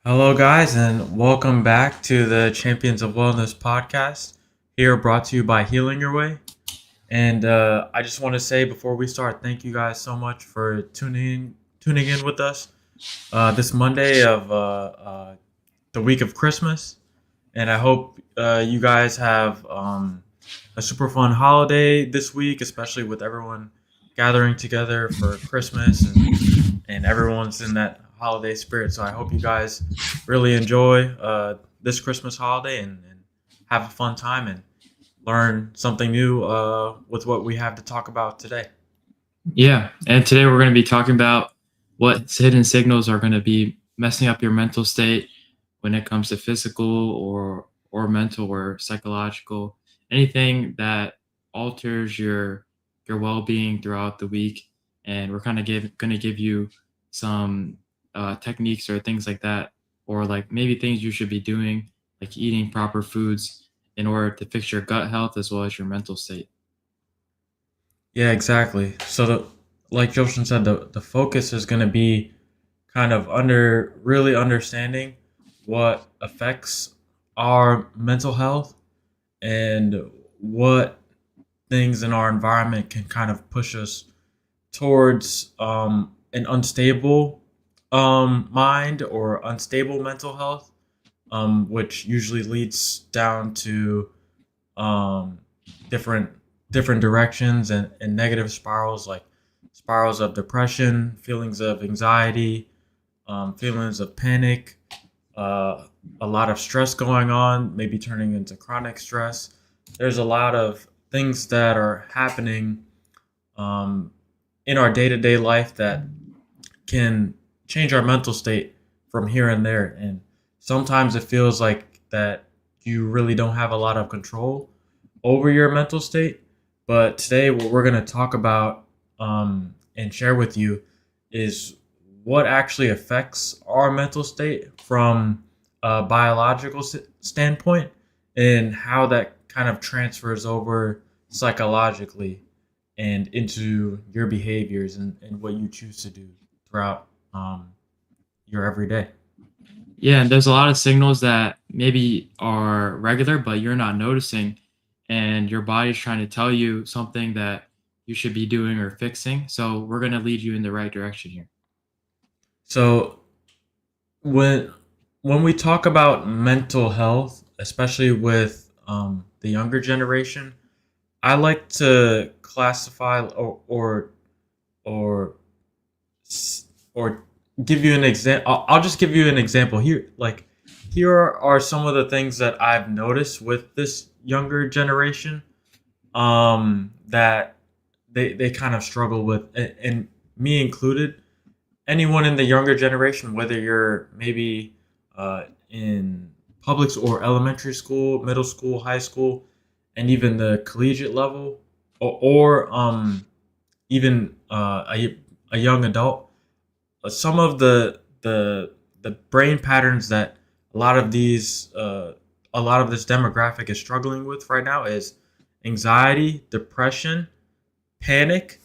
Hello, guys, and welcome back to the Champions of Wellness podcast. Here, brought to you by Healing Your Way. And I just want to say before we start, thank you guys so much for tuning in with us this Monday of the week of Christmas. And I hope you guys have a super fun holiday this week, especially with everyone gathering together for Christmas and everyone's in that holiday spirit. So I hope you guys really enjoy this Christmas holiday and have a fun time and learn something new with what we have to talk about today. Yeah, and today we're going to be talking about what hidden signals are going to be messing up your mental state when it comes to physical or mental or psychological, anything that alters your well-being throughout the week. And we're kind of going to give you some techniques or things like that, or like maybe things you should be doing, like eating proper foods in order to fix your gut health as well as your mental state. Yeah, exactly. Like Joshin said, the focus is going to be kind of under really understanding what affects our mental health and what things in our environment can kind of push us towards an unstable mind or unstable mental health, which usually leads down to um, different different directions and negative spirals, like spirals of depression, feelings of anxiety, feelings of panic, uh, a lot of stress going on, maybe turning into chronic stress. There's a lot of things that are happening um, in our day to day life that can change our mental state from here and there. And sometimes it feels like that you really don't have a lot of control over your mental state. But today, what we're going to talk about and share with you is what actually affects our mental state from a biological standpoint and how that kind of transfers over psychologically and into your behaviors and what you choose to do throughout your everyday. Yeah, and there's a lot of signals that maybe are regular, but you're not noticing, and your body's trying to tell you something that you should be doing or fixing. So we're going to lead you in the right direction here. So when when we talk about mental health, especially with the younger generation, I like to classify or or give you an example. I'll just give you an example here. Like here are some of the things that I've noticed with this younger generation that they kind of struggle with, and me included. Anyone in the younger generation, whether you're maybe in public or elementary school, middle school, high school, and even the collegiate level, or even a young adult, some of the brain patterns that a lot of these a lot of this demographic is struggling with right now is anxiety, depression, panic,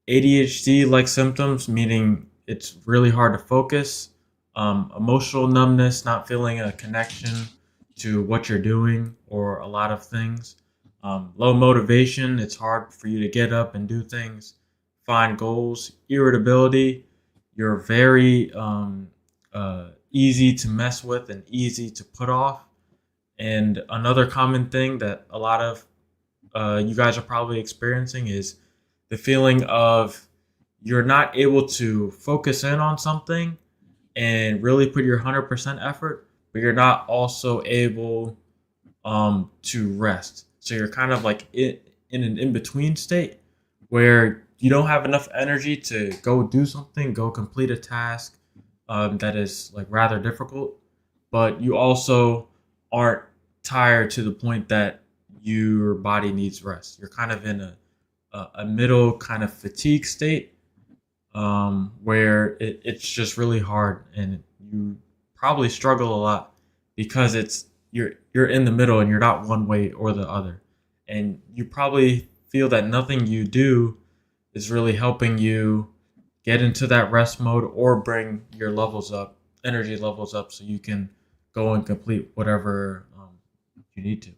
ADHD like symptoms, meaning it's really hard to focus, emotional numbness, not feeling a connection to what you're doing or a lot of things, low motivation, it's hard for you to get up and do things, find goals, irritability, you're very easy to mess with and easy to put off. And another common thing that a lot of you guys are probably experiencing is the feeling of you're not able to focus in on something and really put your 100% effort, but you're not also able to rest. So you're kind of like in an in between state where you don't have enough energy to go do something, go complete a task that is like rather difficult, but you also aren't tired to the point that your body needs rest. You're kind of in a middle kind of fatigue state where it's just really hard and you probably struggle a lot because you're in the middle and you're not one way or the other, and you probably feel that nothing you do is really helping you get into that rest mode or bring your levels up energy levels up so you can go and complete whatever you need to.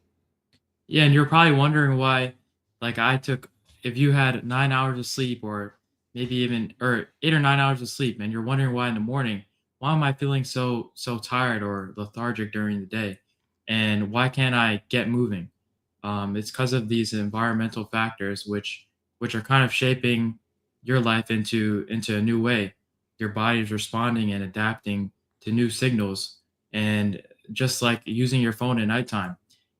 Yeah, and you're probably wondering why, like I took, if you had 9 hours of sleep, or maybe even or 8 or 9 hours of sleep, and you're wondering why in the morning, why am I feeling so tired or lethargic during the day, and why can't I get moving? It's because of these environmental factors, which are kind of shaping your life into a new way. Your body is responding and adapting to new signals, and just like using your phone at nighttime,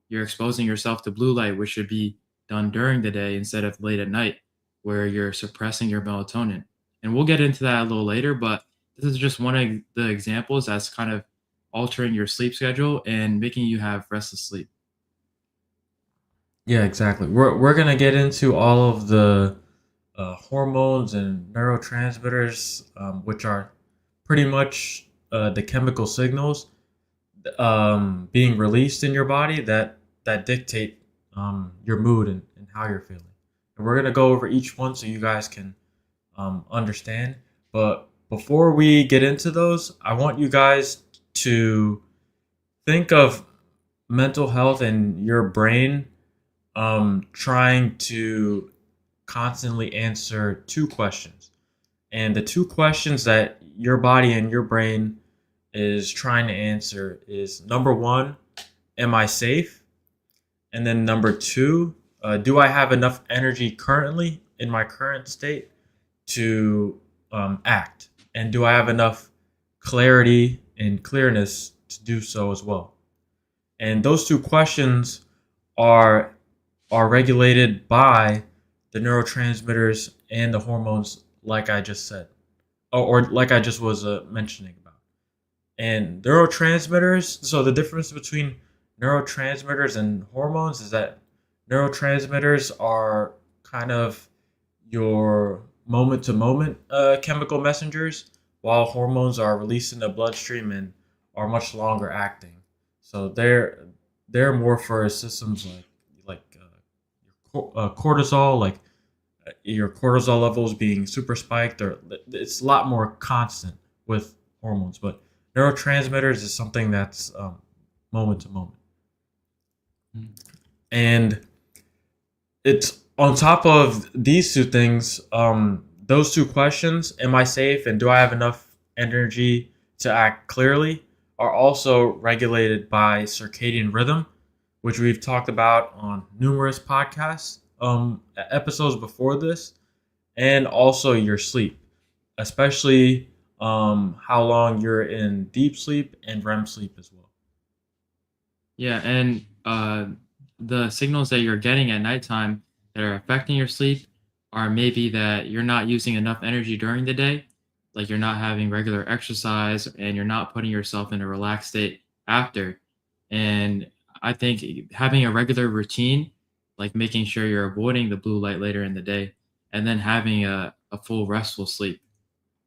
you're exposing yourself to blue light, which should be done during the day instead of late at night, where you're suppressing your melatonin. And we'll get into that a little later, but this is just one of the examples that's kind of altering your sleep schedule and making you have restless sleep. Yeah, exactly. We're gonna get into all of the hormones and neurotransmitters, which are pretty much the chemical signals being released in your body that dictate your mood and how you're feeling. And we're gonna go over each one so you guys can understand. But before we get into those, I want you guys to think of mental health and your brain trying to constantly answer two questions. And the two questions that your body and your brain is trying to answer is number one, am I safe? And then number two, do I have enough energy currently in my current state to act? And do I have enough clarity and clearness to do so as well? And those two questions are are regulated by the neurotransmitters and the hormones, like I just said, or like I just was mentioning about. And neurotransmitters, so the difference between neurotransmitters and hormones is that neurotransmitters are kind of your moment to moment chemical messengers, while hormones are released in the bloodstream and are much longer acting. So they're more for systems like cortisol, like your cortisol levels being super spiked, or it's a lot more constant with hormones. But neurotransmitters is something that's moment to moment, and it's on top of these two things. Those two questions: am I safe, and do I have enough energy to act clearly? Are also regulated by circadian rhythm, which we've talked about on numerous podcasts episodes before this, and also your sleep, especially how long you're in deep sleep and REM sleep as well. Yeah, and the signals that you're getting at nighttime that are affecting your sleep are maybe that you're not using enough energy during the day, like you're not having regular exercise and you're not putting yourself in a relaxed state after. And I think having a regular routine, like making sure you're avoiding the blue light later in the day, and then having a full restful sleep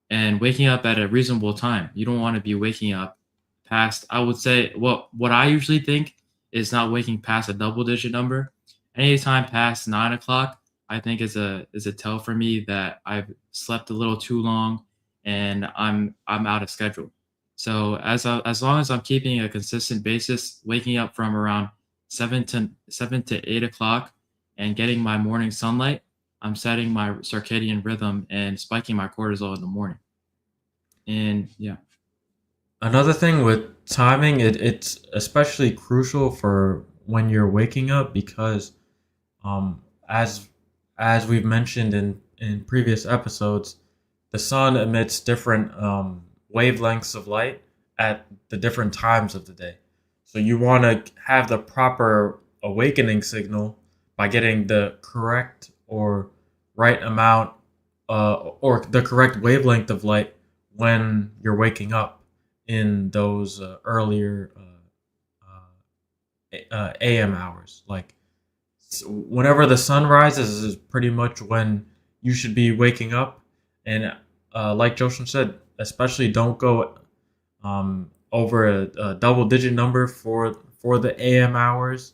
and waking up at a reasonable time. You don't want to be waking up past, I would say, what I usually think is not waking past a double digit number. Anytime past 9 o'clock, I think is a tell for me that I've slept a little too long and I'm out of schedule. So as long as I'm keeping a consistent basis, waking up from around 7 to 8 o'clock and getting my morning sunlight, I'm setting my circadian rhythm and spiking my cortisol in the morning. And yeah. Another thing with timing, it's especially crucial for when you're waking up because um, as as we've mentioned in previous episodes, the sun emits different wavelengths of light at the different times of the day. So you want to have the proper awakening signal by getting the correct or right amount or the correct wavelength of light when you're waking up in those earlier AM hours. Like whenever the sun rises is pretty much when you should be waking up. And like Joshin said, especially don't go over a double digit number for the AM hours,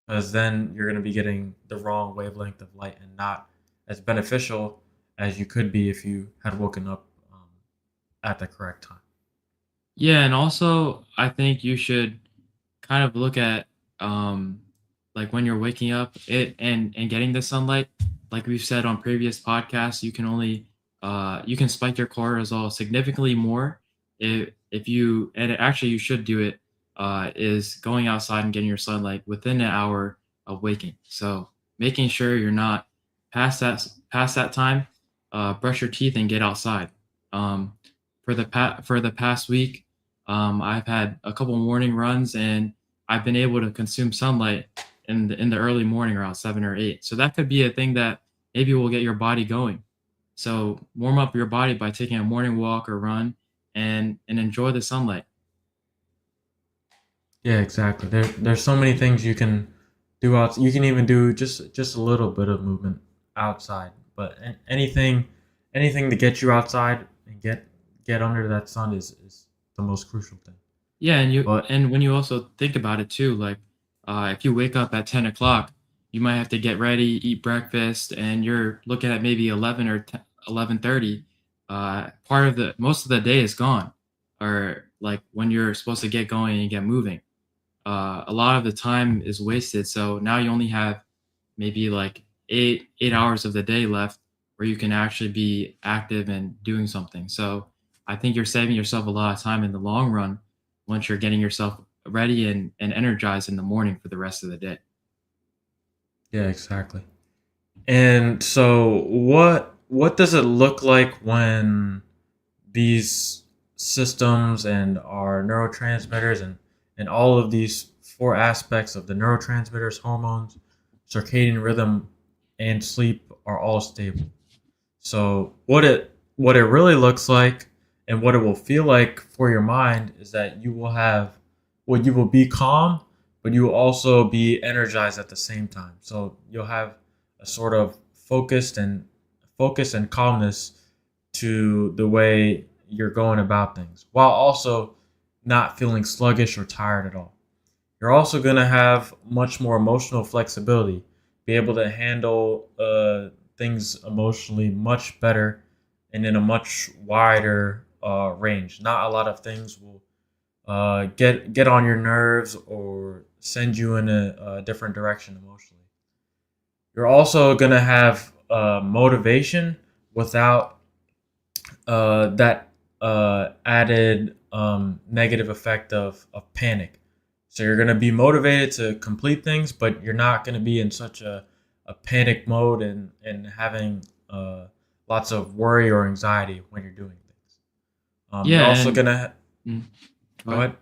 because then you're going to be getting the wrong wavelength of light and not as beneficial as you could be if you had woken up at the correct time. Yeah, and also I think you should kind of look at um like when you're waking up it and getting the sunlight. Like we've said on previous podcasts, you can only you can spike your cortisol significantly more if you, and actually you should do it, is going outside and getting your sunlight within an hour of waking. So making sure you're not past that time, brush your teeth and get outside. um for the past week, I've had a couple morning runs, and I've been able to consume sunlight in the early morning around 7 or 8. So that could be a thing that maybe will get your body going. So warm up your body by taking a morning walk or run, and enjoy the sunlight. Yeah, exactly. There's so many things you can do out. You can even do just a little bit of movement outside, but anything to get you outside and get under that sun is the most crucial thing. Yeah, But and when you also think about it too, like if you wake up at 10 o'clock, you might have to get ready, eat breakfast, and you're looking at maybe 11 or 11:30. Part of the most of the day is gone, or like when you're supposed to get going and get moving. A lot of the time is wasted. So now you only have maybe like 8 hours of the day left where you can actually be active and doing something. So I think you're saving yourself a lot of time in the long run once you're getting yourself ready and energized in the morning for the rest of the day. yeah, exactly. And so what does it look like when these systems and our neurotransmitters and all of these four aspects of the neurotransmitters, hormones, circadian rhythm, and sleep are all stable? So what it really looks like and what it will feel like for your mind is that you will be calm, but you will also be energized at the same time. So you'll have a sort of focus and calmness to the way you're going about things, while also not feeling sluggish or tired at all. You're also going to have much more emotional flexibility, be able to handle things emotionally much better and in a much wider range. Not a lot of things will get on your nerves or send you in a different direction emotionally. You're also going to have motivation without that added negative effect of panic. So you're going to be motivated to complete things, but you're not going to be in such a panic mode and having lots of worry or anxiety when you're doing things. You're Yeah, also and going to mm, go go ahead. ahead.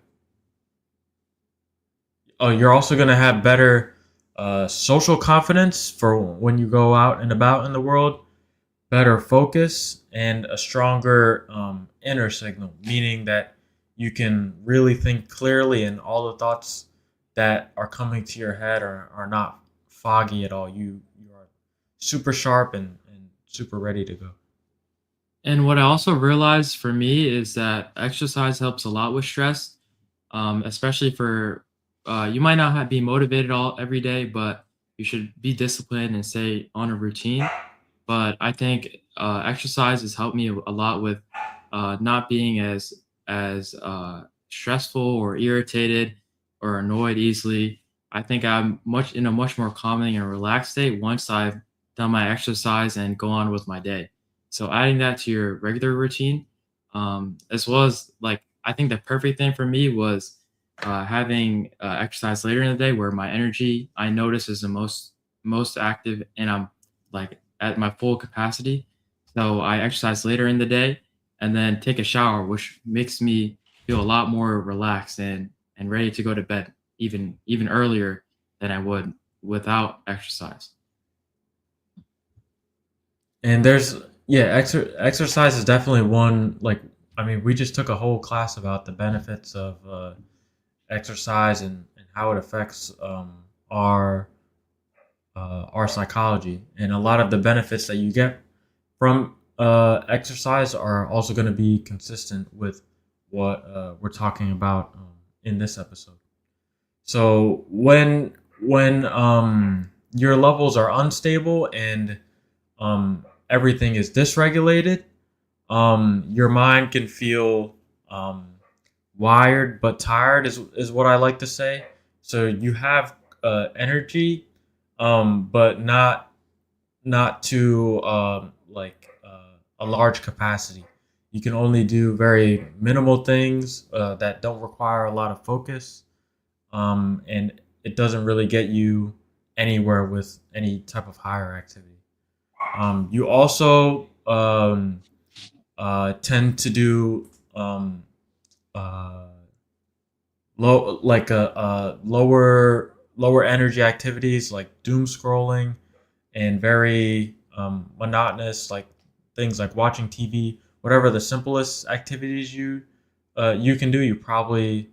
Oh, you're also going to have better social confidence for when you go out and about in the world, better focus, and a stronger inner signal, meaning that you can really think clearly and all the thoughts that are coming to your head are not foggy at all. You are super sharp and super ready to go. And what I also realized for me is that exercise helps a lot with stress, especially for you might not be motivated all every day, but you should be disciplined and stay on a routine. But I think exercise has helped me a lot with not being as stressful or irritated or annoyed easily. I think I'm much in a much more calming and relaxed state once I've done my exercise and go on with my day. So adding that to your regular routine, as well as like I think the perfect thing for me was having exercise later in the day where my energy I notice is the most active and I'm like at my full capacity. So I exercise later in the day and then take a shower, which makes me feel a lot more relaxed and ready to go to bed even earlier than I would without exercise. And there's yeah, exercise is definitely one. Like, I mean, we just took a whole class about the benefits of exercise and how it affects our psychology, and a lot of the benefits that you get from exercise are also going to be consistent with what we're talking about in this episode. So when your levels are unstable and everything is dysregulated, your mind can feel um, wired but tired is what I like to say. So you have energy, but not to a large capacity. You can only do very minimal things that don't require a lot of focus, and it doesn't really get you anywhere with any type of higher activity. You also tend to do uh, lower energy activities like doom scrolling and very monotonous, like things like watching TV. Whatever the simplest activities you can do, you probably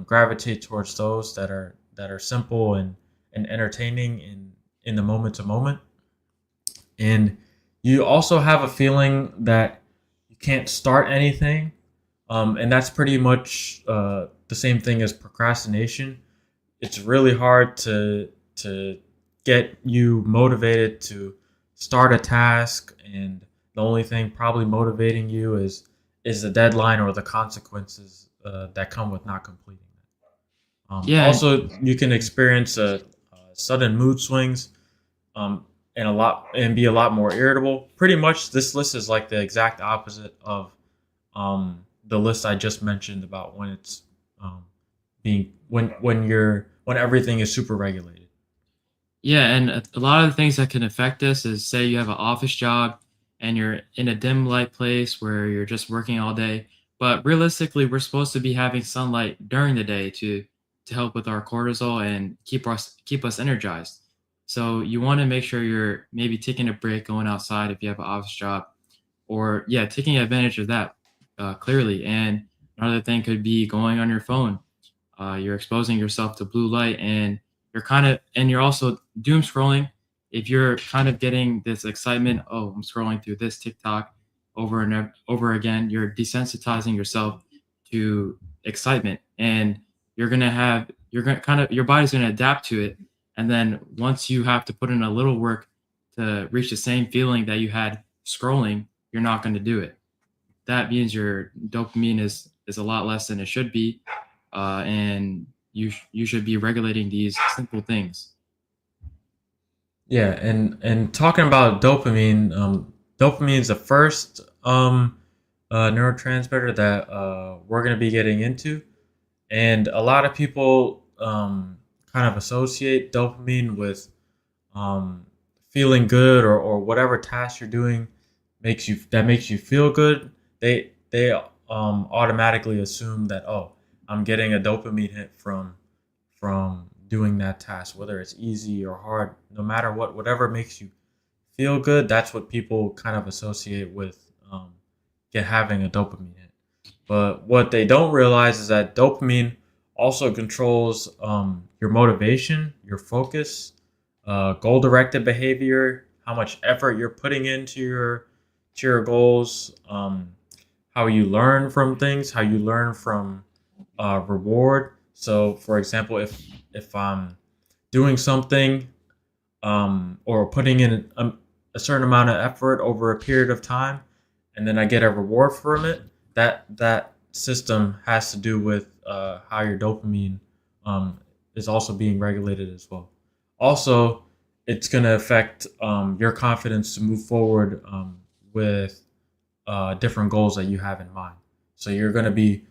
gravitate towards those that are simple and entertaining in the moment to moment. And you also have a feeling that you can't start anything, and that's pretty much the same thing as procrastination. It's really hard to get you motivated to start a task, and the only thing probably motivating you is the deadline or the consequences that come with not completing it. Yeah, Also, you can experience sudden mood swings, and be a lot more irritable. Pretty much, this list is like the exact opposite of the list I just mentioned about when it's being when everything is super regulated. yeah, and a lot of the things that can affect us is, say you have an office job and you're in a dim light place where you're just working all day. But realistically, we're supposed to be having sunlight during the day to help with our cortisol and keep us energized. So you want to make sure you're maybe taking a break, going outside if you have an office job, or yeah, taking advantage of that clearly. And another thing could be going on your phone. You're exposing yourself to blue light, and you're also doom scrolling. If you're kind of getting this excitement, oh, I'm scrolling through this TikTok over and over again, you're desensitizing yourself to excitement, and you're gonna kind of your body's gonna adapt to it. And then once you have to put in a little work to reach the same feeling that you had scrolling, you're not going to do it. That means your dopamine is a lot less than it should be, and you should be regulating these simple things. Yeah, and talking about dopamine, dopamine is the first neurotransmitter that we're going to be getting into, and a lot of people kind of associate dopamine with um, feeling good, or whatever task you're doing makes you feel good. They automatically assume that, oh, I'm getting a dopamine hit from doing that task, whether it's easy or hard. No matter what, whatever makes you feel good, that's what people kind of associate with get having a dopamine hit. But what they don't realize is that dopamine also controls your motivation, your focus, goal directed behavior, how much effort you're putting into your goals, how you learn from things, how you learn from reward. So, for example, if I'm doing something or putting in a certain amount of effort over a period of time, and then I get a reward from it, that system has to do with how your dopamine um, is also being regulated as well. Also, it's going to affect your confidence to move forward with different goals that you have in mind. So you're going to be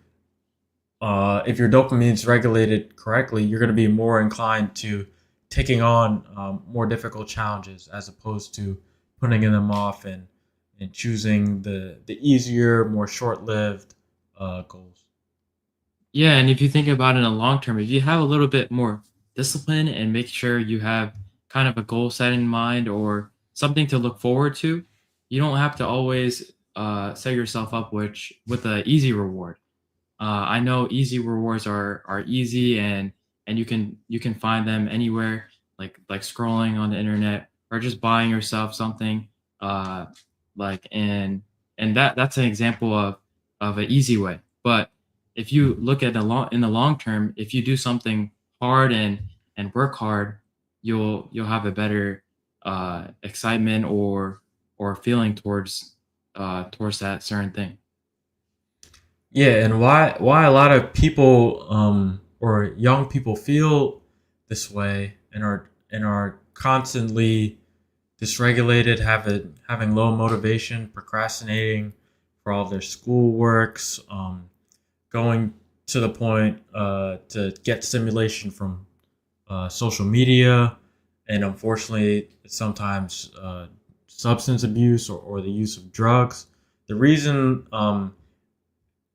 if your dopamine is regulated correctly, you're going to be more inclined to taking on more difficult challenges as opposed to putting them off and choosing the easier, more short lived goals. Yeah, and if you think about it in the long term, if you have a little bit more discipline and make sure you have kind of a goal set in mind or something to look forward to, you don't have to always set yourself up with an easy reward. I know easy rewards are easy, and you can find them anywhere, like scrolling on the internet or just buying yourself something. Uh, like and that's an example of an easy way. But if you look at the long term, if you do something hard and work hard, you'll have a better excitement or feeling towards that certain thing. Yeah, and why a lot of people or young people feel this way and are constantly dysregulated, having low motivation, procrastinating for all their school works, going to the point to get stimulation from social media, and unfortunately, sometimes substance abuse or the use of drugs. The reason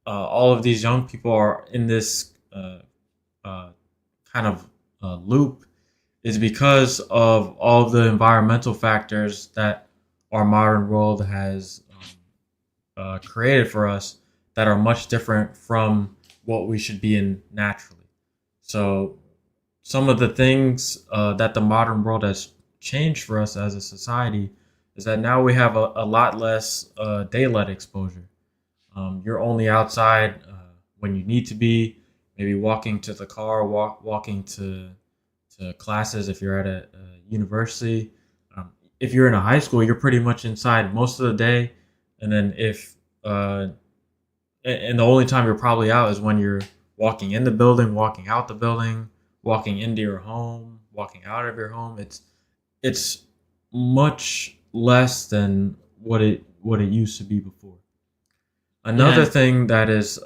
all of these young people are in this uh, kind of loop is because of all the environmental factors that our modern world has created for us that are much different from what we should be in naturally. So, some of the things that the modern world has changed for us as a society is that now we have a lot less daylight exposure. You're only outside when you need to be, maybe walking to the car, walking to classes if you're at a university. If you're in a high school, you're pretty much inside most of the day. And then uh, and the only time you're probably out is when you're walking in the building, walking out the building, walking into your home, walking out of your home. It's much less than what it used to be before. Another Yeah, thing that is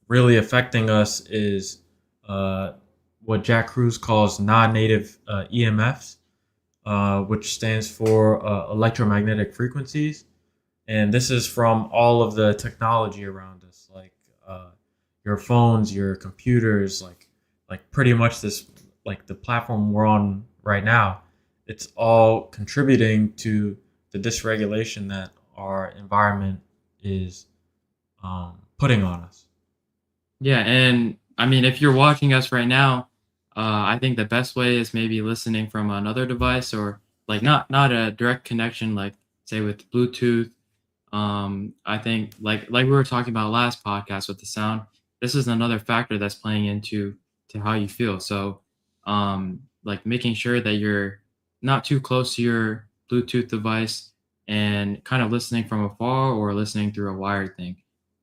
really affecting us is uh, what Jack Cruz calls non-native EMFs, which stands for electromagnetic frequencies, and this is from all of the technology around us, like uh, your phones, your computers, like pretty much this, like the platform we're on right now. It's all contributing to the dysregulation that our environment is putting on us. yeah, and I mean, if you're watching us right now, I think the best way is maybe listening from another device or like not a direct connection, like say with Bluetooth. I think like we were talking about last podcast with the sound, this is another factor that's playing into to how you feel. So, like making sure that you're not too close to your Bluetooth device and kind of listening from afar or listening through a wired thing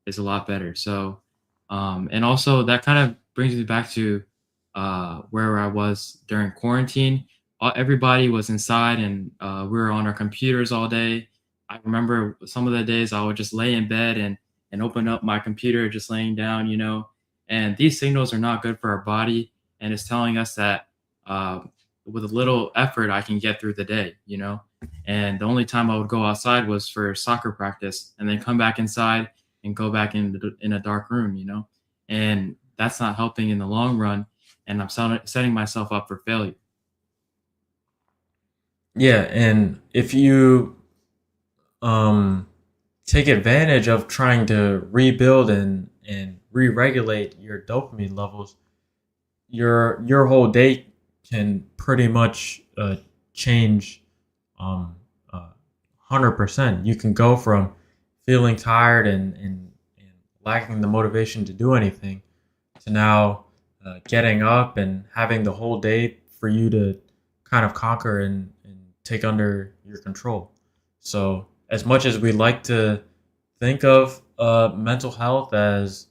is a lot better. So, and also that kind of brings me back to where I was during quarantine. Everybody was inside and we were on our computers all day. I remember some of the days I would just lay in bed and open up my computer, just laying down, you know. And these signals are not good for our body, and it's telling us that uh, with a little effort, I can get through the day, you know. And the only time I would go outside was for soccer practice, and then come back inside and go back in a dark room, you know. And that's not helping in the long run, and I'm setting myself up for failure. Yeah, and if you um, take advantage of trying to rebuild and re-regulate your dopamine levels, your whole day can pretty much change um 100%. You can go from feeling tired and lacking the motivation to do anything to now getting up and having the whole day for you to kind of conquer and take under your control. So, as much as we like to think of mental health as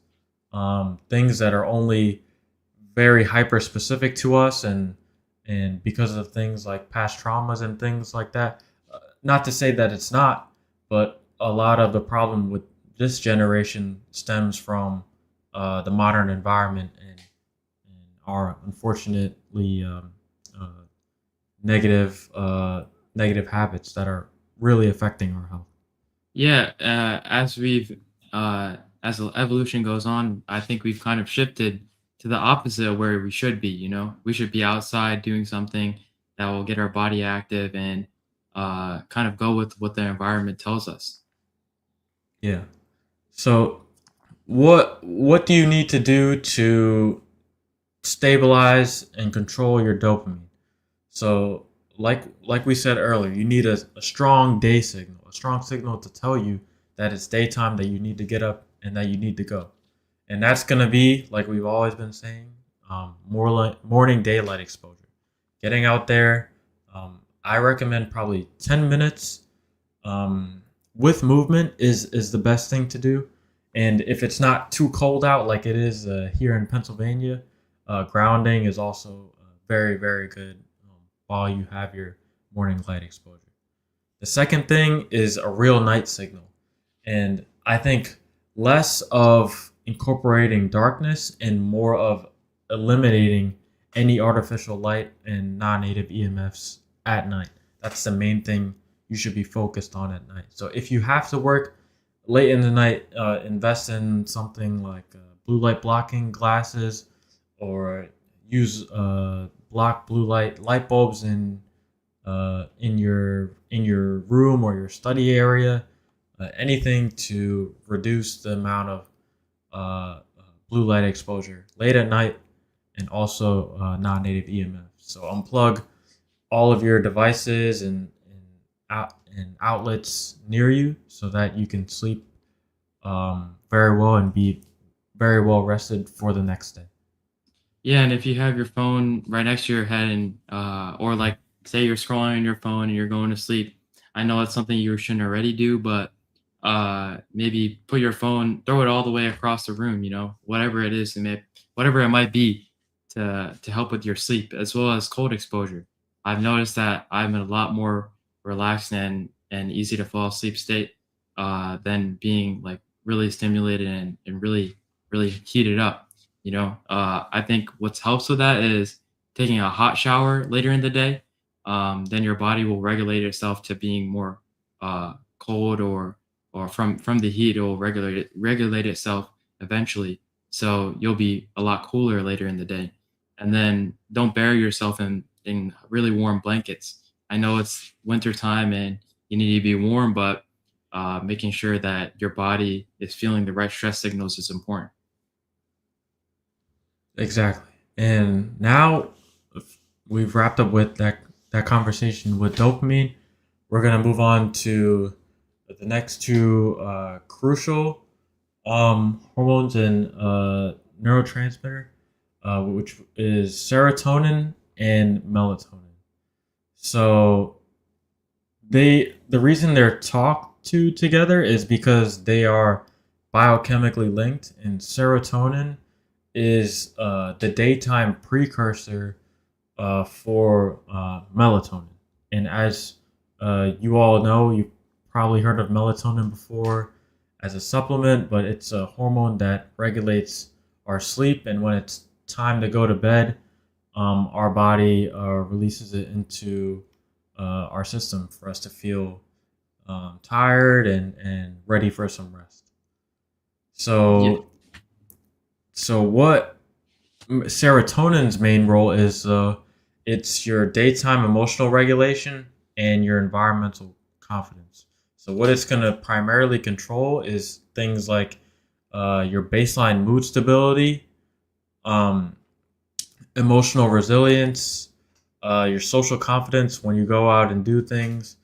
things that are only very hyper specific to us, and because of things like past traumas and things like that, not to say that it's not, but a lot of the problem with this generation stems from the modern environment and our unfortunately uh, negative negative habits that are really affecting our health. Yeah, as the evolution goes on, I think we've kind of shifted to the opposite of where we should be. You know, we should be outside doing something that will get our body active and kind of go with what the environment tells us. Yeah. So what do you need to do to stabilize and control your dopamine? So like we said earlier, you need a strong day signal, a strong signal to tell you that it's daytime, that you need to get up and that you need to go. And that's gonna be, like we've always been saying, more like morning daylight exposure. Getting out there, I recommend probably 10 minutes. with movement is the best thing to do. And if it's not too cold out like it is here in Pennsylvania, grounding is also very very good while you have your morning light exposure. The second thing is a real night signal. And I think less of incorporating darkness and more of eliminating any artificial light and non native EMFs at night. That's the main thing you should be focused on at night. So if you have to work late in the night, invest in something like blue light blocking glasses or use block blue light bulbs in your room or your study area, anything to reduce the amount of blue light exposure late at night, and also non-native EMF. So unplug all of your devices and outlets near you so that you can sleep very well and be very well rested for the next day. Yeah, and if you have your phone right next to your head, and or like say you're scrolling on your phone and you're going to sleep, I know it's something you shouldn't already do, but maybe put your phone, throw it all the way across the room. Whatever it is, whatever it might be, to help with your sleep as well as cold exposure. I've noticed that I'm in a lot more relaxed and easy to fall asleep state than being like really stimulated and really heated up. I think what helps with that is taking a hot shower later in the day. Then your body will regulate itself to being more cold, or from the heat. It will regulate itself eventually. So you'll be a lot cooler later in the day. And then don't bury yourself in really warm blankets. I know it's winter time and you need to be warm, but making sure that your body is feeling the right stress signals is important. Exactly. And now we've wrapped up with that conversation with dopamine. We're gonna move on to the next two crucial hormones and neurotransmitter, which is serotonin and melatonin. So the reason they're talked to together is because they are biochemically linked, and serotonin is the daytime precursor for melatonin. And as you all know, you've probably heard of melatonin before as a supplement, but it's a hormone that regulates our sleep. And when it's time to go to bed, our body releases it into our system for us to feel tired and ready for some rest. Yeah. So what serotonin's main role is it's your daytime emotional regulation and your environmental confidence. So what it's going to primarily control is things like your baseline mood stability, um, emotional resilience, your social confidence when you go out and do things,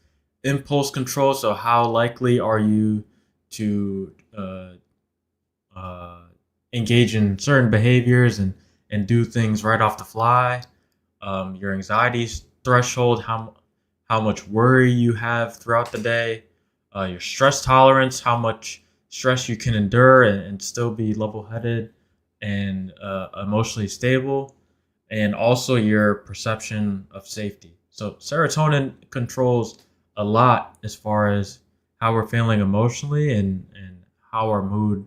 impulse control. So how likely are you to uh, engage in certain behaviors and do things right off the fly. Your anxiety threshold, how much worry you have throughout the day, your stress tolerance, how much stress you can endure and still be level headed and emotionally stable, and also your perception of safety. So serotonin controls a lot as far as how we're feeling emotionally and how our mood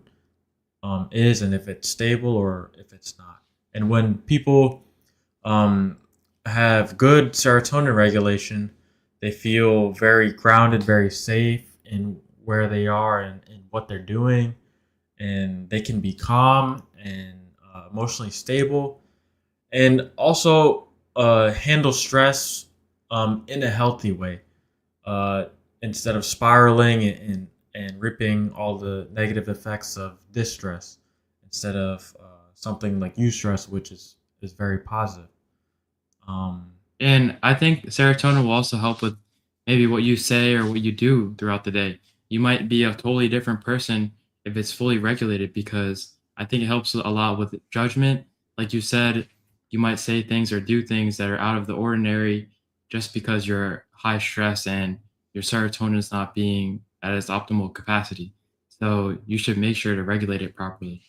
is, and if it's stable or if it's not. And when people um, have good serotonin regulation, they feel very grounded, very safe in where they are and what they're doing, and they can be calm and emotionally stable, and also handle stress in a healthy way, uh, instead of spiraling and ripping all the negative effects of distress, instead of something like eustress, which is very positive. Um, And I think serotonin will also help with maybe what you say or what you do throughout the day. You might be a totally different person if it's fully regulated, because I think it helps a lot with judgment. Like you said, you might say things or do things that are out of the ordinary just because you're high stress and your serotonin is not being at its optimal capacity. So you should make sure to regulate it properly.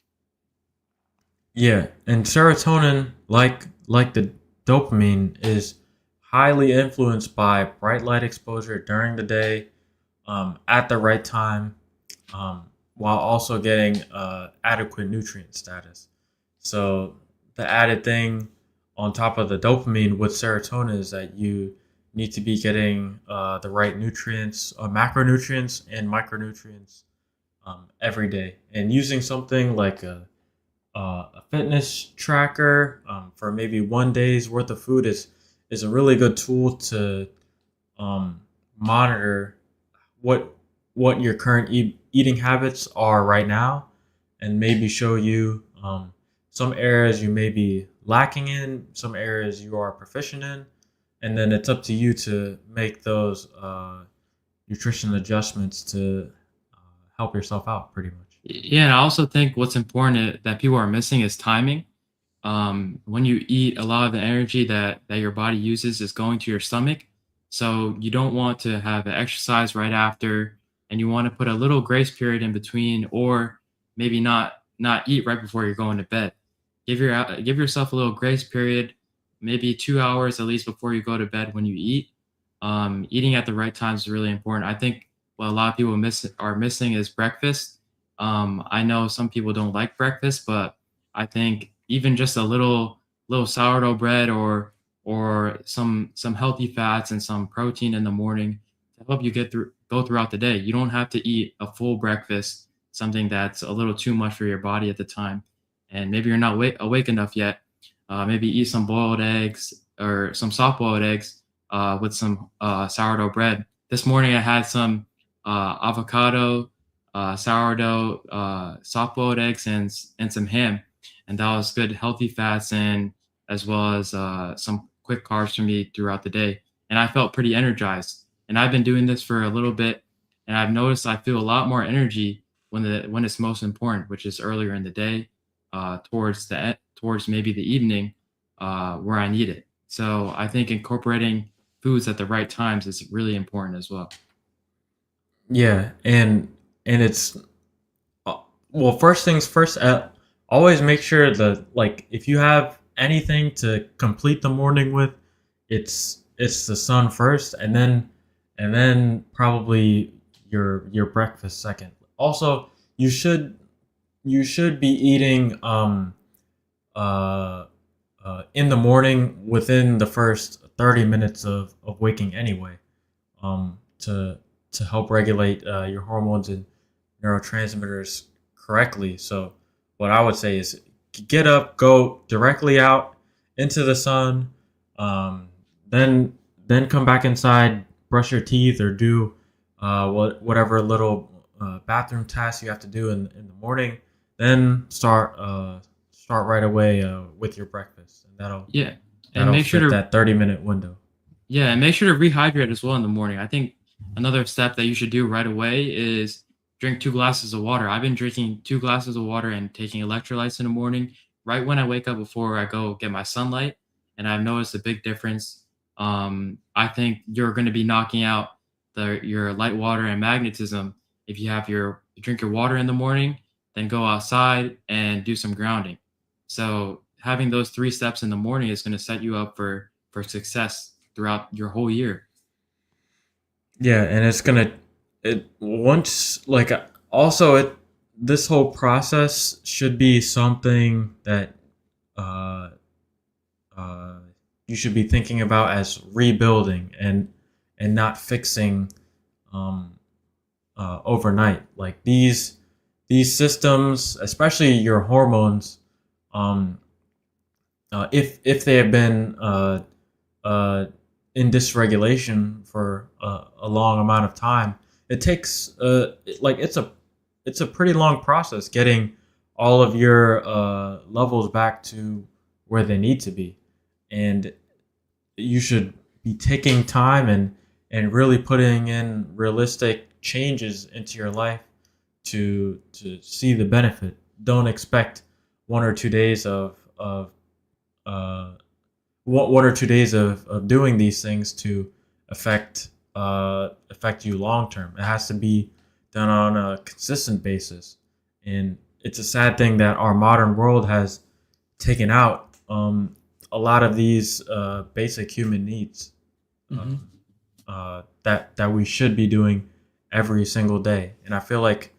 Yeah, and serotonin, like the dopamine, is highly influenced by bright light exposure during the day, at the right time, while also getting adequate nutrient status. So the added thing on top of the dopamine with serotonin is that you need to be getting the right nutrients, macronutrients and micronutrients, every day, and using something like a fitness tracker, for maybe 1 day's worth of food is a really good tool to um, monitor what your current eating habits are right now, and maybe show you some areas you may be lacking in, some areas you are proficient in, and then it's up to you to make those nutrition adjustments to help yourself out pretty much. Yeah, and I also think what's important that people are missing is timing. When you eat, a lot of the energy that your body uses is going to your stomach. So you don't want to have an exercise right after, and you want to put a little grace period in between, or maybe not eat right before you're going to bed. Give yourself a little grace period, maybe 2 hours at least before you go to bed when you eat. Eating at the right times is really important. I think what a lot of people are missing is breakfast. I know some people don't like breakfast, but I think even just a little sourdough bread or some healthy fats and some protein in the morning to help you go throughout the day. You don't have to eat a full breakfast, something that's a little too much for your body at the time, and maybe you're not awake enough yet. Maybe eat some boiled eggs or some soft boiled eggs with some sourdough bread. This morning I had some avocado, sourdough, soft boiled eggs, and some ham, and that was good, healthy fats, and as well as some quick carbs for me throughout the day. And I felt pretty energized. And I've been doing this for a little bit, and I've noticed I feel a lot more energy when it's most important, which is earlier in the day, towards maybe the evening, where I need it. So I think incorporating foods at the right times is really important as well. Yeah, and it's uh, well, first things first. Always make sure that, like, if you have anything to complete the morning with, it's the sun first, and then probably your breakfast second. Also, you should be eating uh in the morning within the first 30 minutes of waking anyway, to help regulate your hormones and neurotransmitters correctly. So, what I would say is get up, go directly out into the sun, um, then come back inside, brush your teeth, or do whatever little bathroom tasks you have to do in the morning. Then start right away with your breakfast, and Yeah, and that'll make sure fit to that 30-minute window. Yeah, and make sure to rehydrate as well in the morning. I think another step that you should do right away is drink 2 glasses of water. I've been drinking 2 glasses of water and taking electrolytes in the morning, right when I wake up before I go get my sunlight. And I've noticed a big difference. I think you're going to be knocking out your light water and magnetism if you drink your water in the morning, then go outside and do some grounding. So having those 3 steps in the morning is going to set you up for success throughout your whole year. Yeah, and it's gonna it once like also it this whole process should be something that uh uh you should be thinking about as rebuilding, and not fixing um overnight. Like these systems, especially your hormones, um if they have been uh, in dysregulation for a long amount of time, it takes like it's a pretty long process getting all of your levels back to where they need to be, and you should be taking time and really putting in realistic changes into your life to see the benefit. Don't expect 1 or 2 days of uh, 1 or 2 days of doing these things to affect you long term. It has to be done on a consistent basis. And it's a sad thing that our modern world has taken out a lot of these basic human needs Hmm. that we should be doing every single day. And I feel like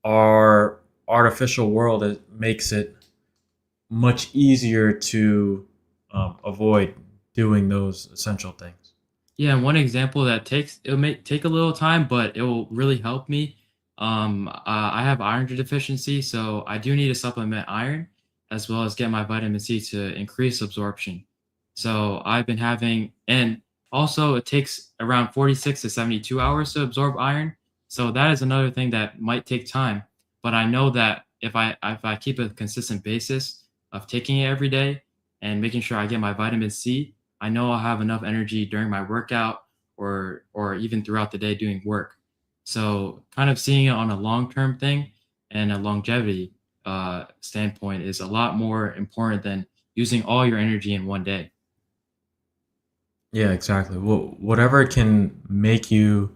our artificial world makes it much easier to avoid doing those essential things. Yeah, and one example that it may take a little time, but it will really help me. I have iron deficiency, so I do need to supplement iron as well as get my vitamin C to increase absorption. So I've been having, and also it takes around 46 to 72 hours to absorb iron. So that is another thing that might take time. But I know that if I keep a consistent basis of taking it every day and making sure I get my vitamin C, I know I'll have enough energy during my workout or even throughout the day doing work. So kind of seeing it on a long term thing and a longevity standpoint is a lot more important than using all your energy in one day. Yeah, exactly. Well, whatever can make you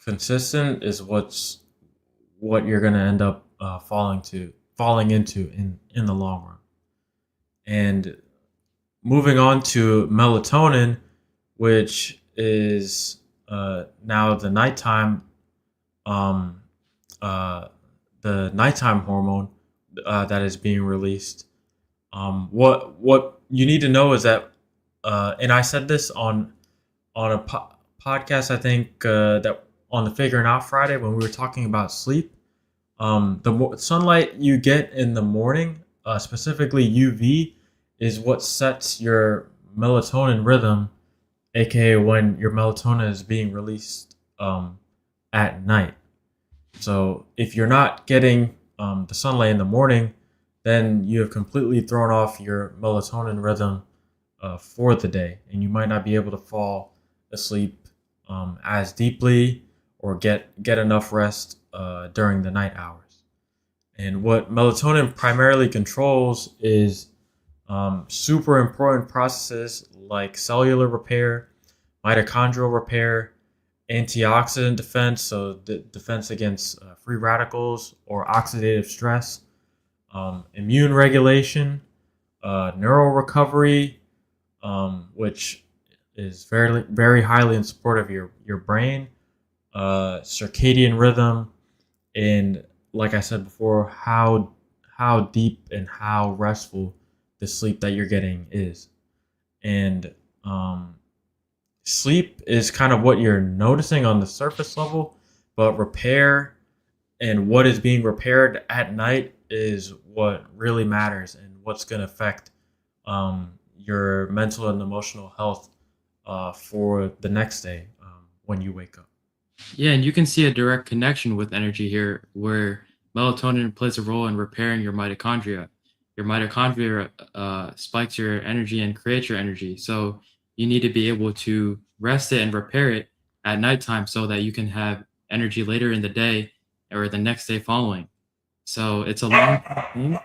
consistent is what you're gonna end up falling into in the long run. And moving on to melatonin, which is now um, uh, the nighttime hormone that is being released. What you need to know is that, and I said this on a podcast, I think that on the Figuring Out Friday when we were talking about sleep. The sunlight you get in the morning, specifically UV, is what sets your melatonin rhythm, aka when your melatonin is being released at night. So if you're not getting the sunlight in the morning, then you have completely thrown off your melatonin rhythm for the day, and you might not be able to fall asleep as deeply or get enough rest during the night hours. And what melatonin primarily controls is super important processes like cellular repair, mitochondrial repair, antioxidant defense, so the defense against free radicals or oxidative stress, immune regulation, neural recovery, which is very highly in support of your brain, circadian rhythm, and like I said before, how deep and how restful the sleep that you're getting is. And sleep is kind of what you're noticing on the surface level, but repair and what is being repaired at night is what really matters and what's going to affect your mental and emotional health for the next day when you wake up. Yeah, and you can see a direct connection with energy here where melatonin plays a role in repairing your mitochondria. Your mitochondria spikes your energy and creates your energy. So you need to be able to rest it and repair it at nighttime so that you can have energy later in the day or the next day following. So it's a long thing,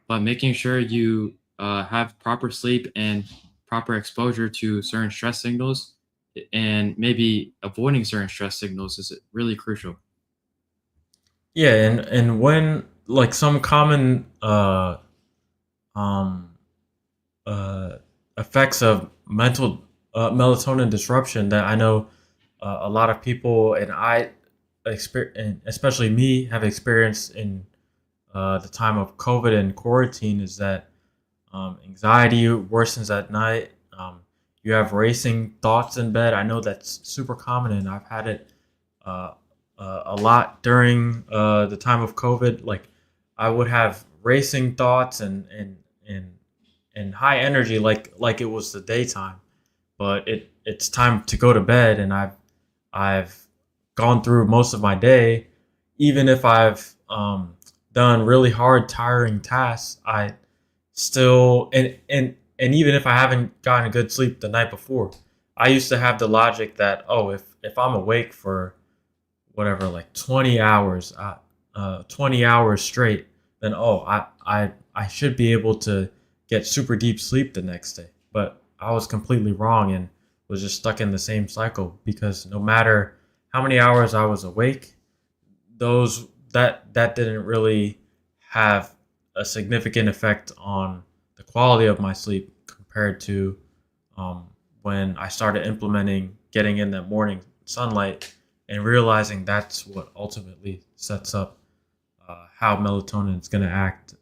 but making sure you have proper sleep and proper exposure to certain stress signals and maybe avoiding certain stress signals is really crucial. Yeah, and when like some common um, uh, effects of mental melatonin disruption that I know a lot of people and and especially me, have experienced in the time of COVID and quarantine is that anxiety worsens at night. You have racing thoughts in bed. I know that's super common, and I've had it uh, a lot during the time of COVID. Like I would have racing thoughts and high energy, like it was the daytime, but it's time to go to bed, and I've gone through most of my day, even if I've done really hard, tiring tasks. I still and even if I haven't gotten a good sleep the night before, I used to have the logic that, oh, if I'm awake for whatever, like 20 hours, 20 hours straight, then oh, I should be able to get super deep sleep the next day. But I was completely wrong and was just stuck in the same cycle because no matter how many hours I was awake, those that didn't really have a significant effect on the quality of my sleep compared to um, when I started implementing getting in that morning sunlight and realizing that's what ultimately sets up how melatonin is going to act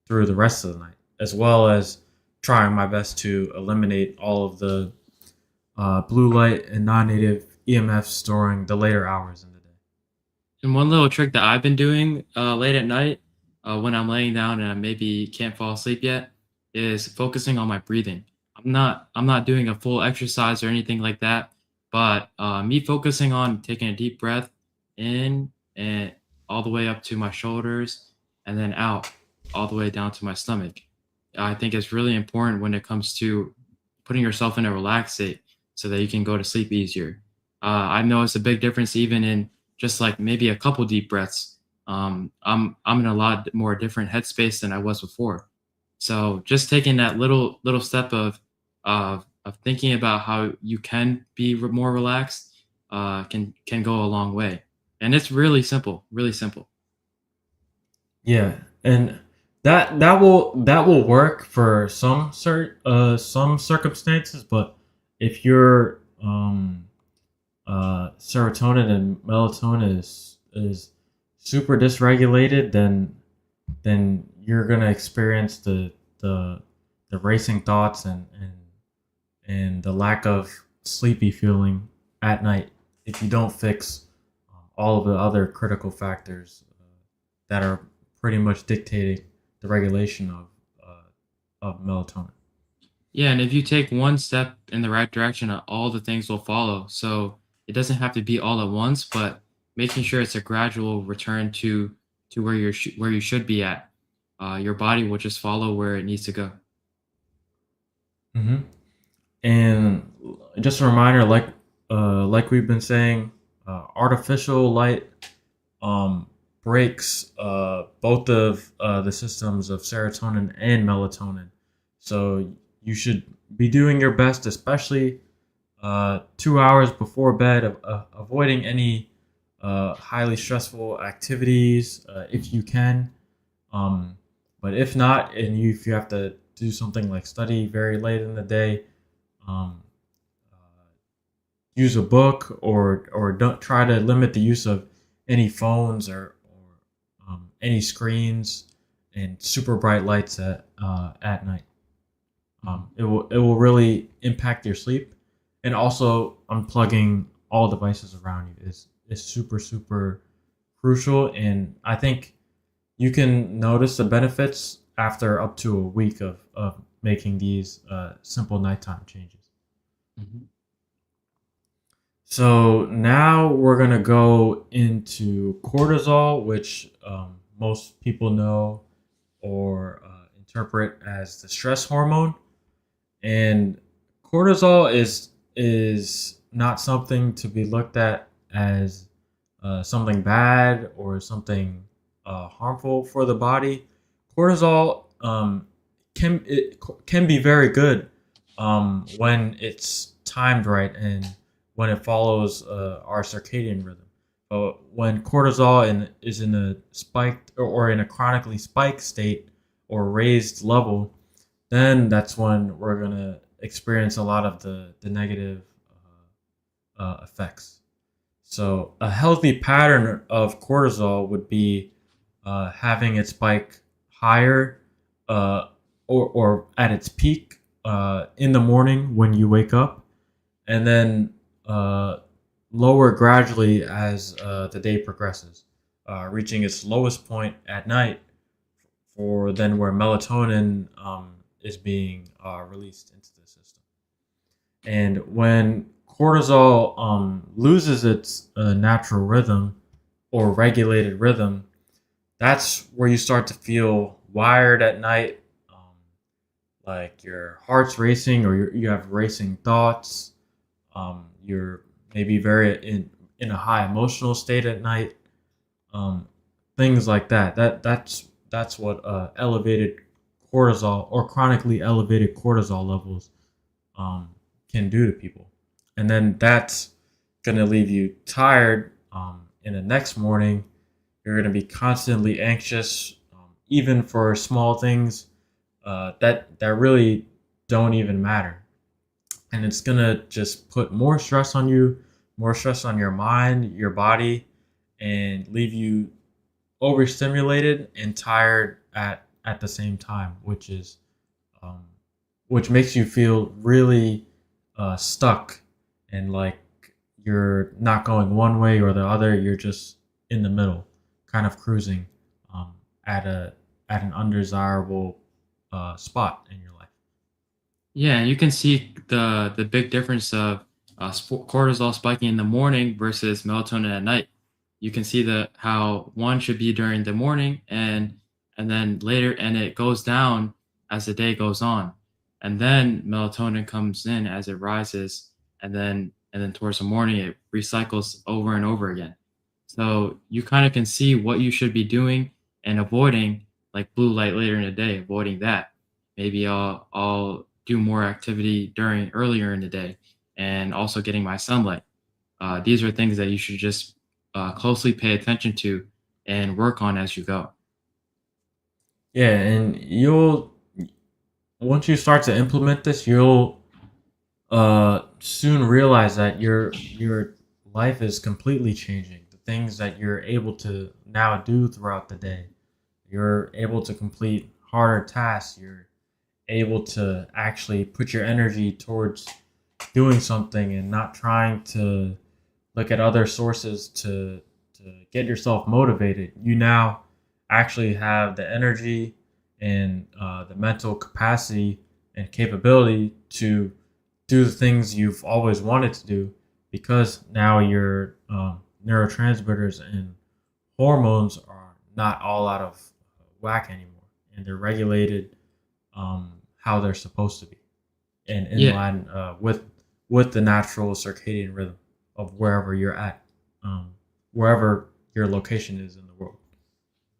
through the rest of the night, as well as trying my best to eliminate all of the blue light and non-native EMFs during the later hours in the day. And one little trick that I've been doing late at night when I'm laying down and I maybe can't fall asleep yet is focusing on my breathing. I'm not doing a full exercise or anything like that, but me focusing on taking a deep breath in and all the way up to my shoulders and then out all the way down to my stomach. I think it's really important when it comes to putting yourself in a relaxed state so that you can go to sleep easier. I've noticed a big difference even in just like maybe a couple deep breaths. I'm in a lot more different headspace than I was before. So just taking that little step of thinking about how you can be more relaxed can go a long way, and it's really simple, really simple. Yeah, and that will work for some circumstances, but if your serotonin and melatonin is super dysregulated, then you're gonna experience the the racing thoughts and the lack of sleepy feeling at night if you don't fix all of the other critical factors that are pretty much dictating the regulation of melatonin. Yeah, and if you take one step in the right direction, all the things will follow. So it doesn't have to be all at once, but making sure it's a gradual return to where where you should be at. Your body will just follow where it needs to go. Hmm. And just a reminder, like we've been saying, artificial light um, breaks both of the systems of serotonin and melatonin. So you should be doing your best, especially 2 hours before bed, of avoiding any highly stressful activities if you can. Um, but if not, and if you have to do something like study very late in the day, um, uh, use a book or don't try to limit the use of any phones or any screens and super bright lights at night. It will really impact your sleep, and also unplugging all devices around you is super crucial. And I think you can notice the benefits after up to a week of making these simple nighttime changes. Mhm. So now we're gonna go into cortisol, which most people know or interpret as the stress hormone. And cortisol is not something to be looked at as something bad or something harmful for the body. Cortisol can be very good when it's timed right and when it follows our circadian rhythm. But when cortisol is in a spiked or in a chronically spiked state or raised level, then that's when we're gonna experience a lot of the negative effects. So a healthy pattern of cortisol would be having it spike higher or at its peak in the morning when you wake up, and then uh, lower gradually as the day progresses, reaching its lowest point at night for then where melatonin is being released into the system. And when cortisol loses its natural rhythm or regulated rhythm, that's where you start to feel wired at night, like your heart's racing or you have racing thoughts. You're maybe very in a high emotional state at night. Um, Things like that. That's what elevated cortisol or chronically elevated cortisol levels um, can do to people. And then that's going to leave you tired in the next morning, you're going to be constantly anxious, even for small things that really don't even matter, and it's gonna just put more stress on you, more stress on your mind, your body, and leave you overstimulated and tired at the same time, um, which makes you feel really stuck and like you're not going one way or the other. You're just in the middle, kind of cruising um, at a at an undesirable spot in your life. Yeah, and you can see the big difference of cortisol spiking in the morning versus melatonin at night. You can see the how one should be during the morning and then later, and it goes down as the day goes on, and then melatonin comes in as it rises, and then towards the morning it recycles over and over again. So you kind of can see what you should be doing and avoiding, like blue light later in the day, avoiding that. Maybe I'll do more activity during earlier in the day, and also getting my sunlight. These are things that you should just closely pay attention to and work on as you go. Yeah, and you'll once you start to implement this, you'll soon realize that your life is completely changing. The things that you're able to now do throughout the day, you're able to complete harder tasks. You're able to actually put your energy towards doing something and not trying to look at other sources to get yourself motivated. You now actually have the energy and the mental capacity and capability to do the things you've always wanted to do because now your neurotransmitters and hormones are not all out of whack anymore and they're regulated how they're supposed to be and in Yeah, line with the natural circadian rhythm of wherever you're at, um, wherever your location is in the world.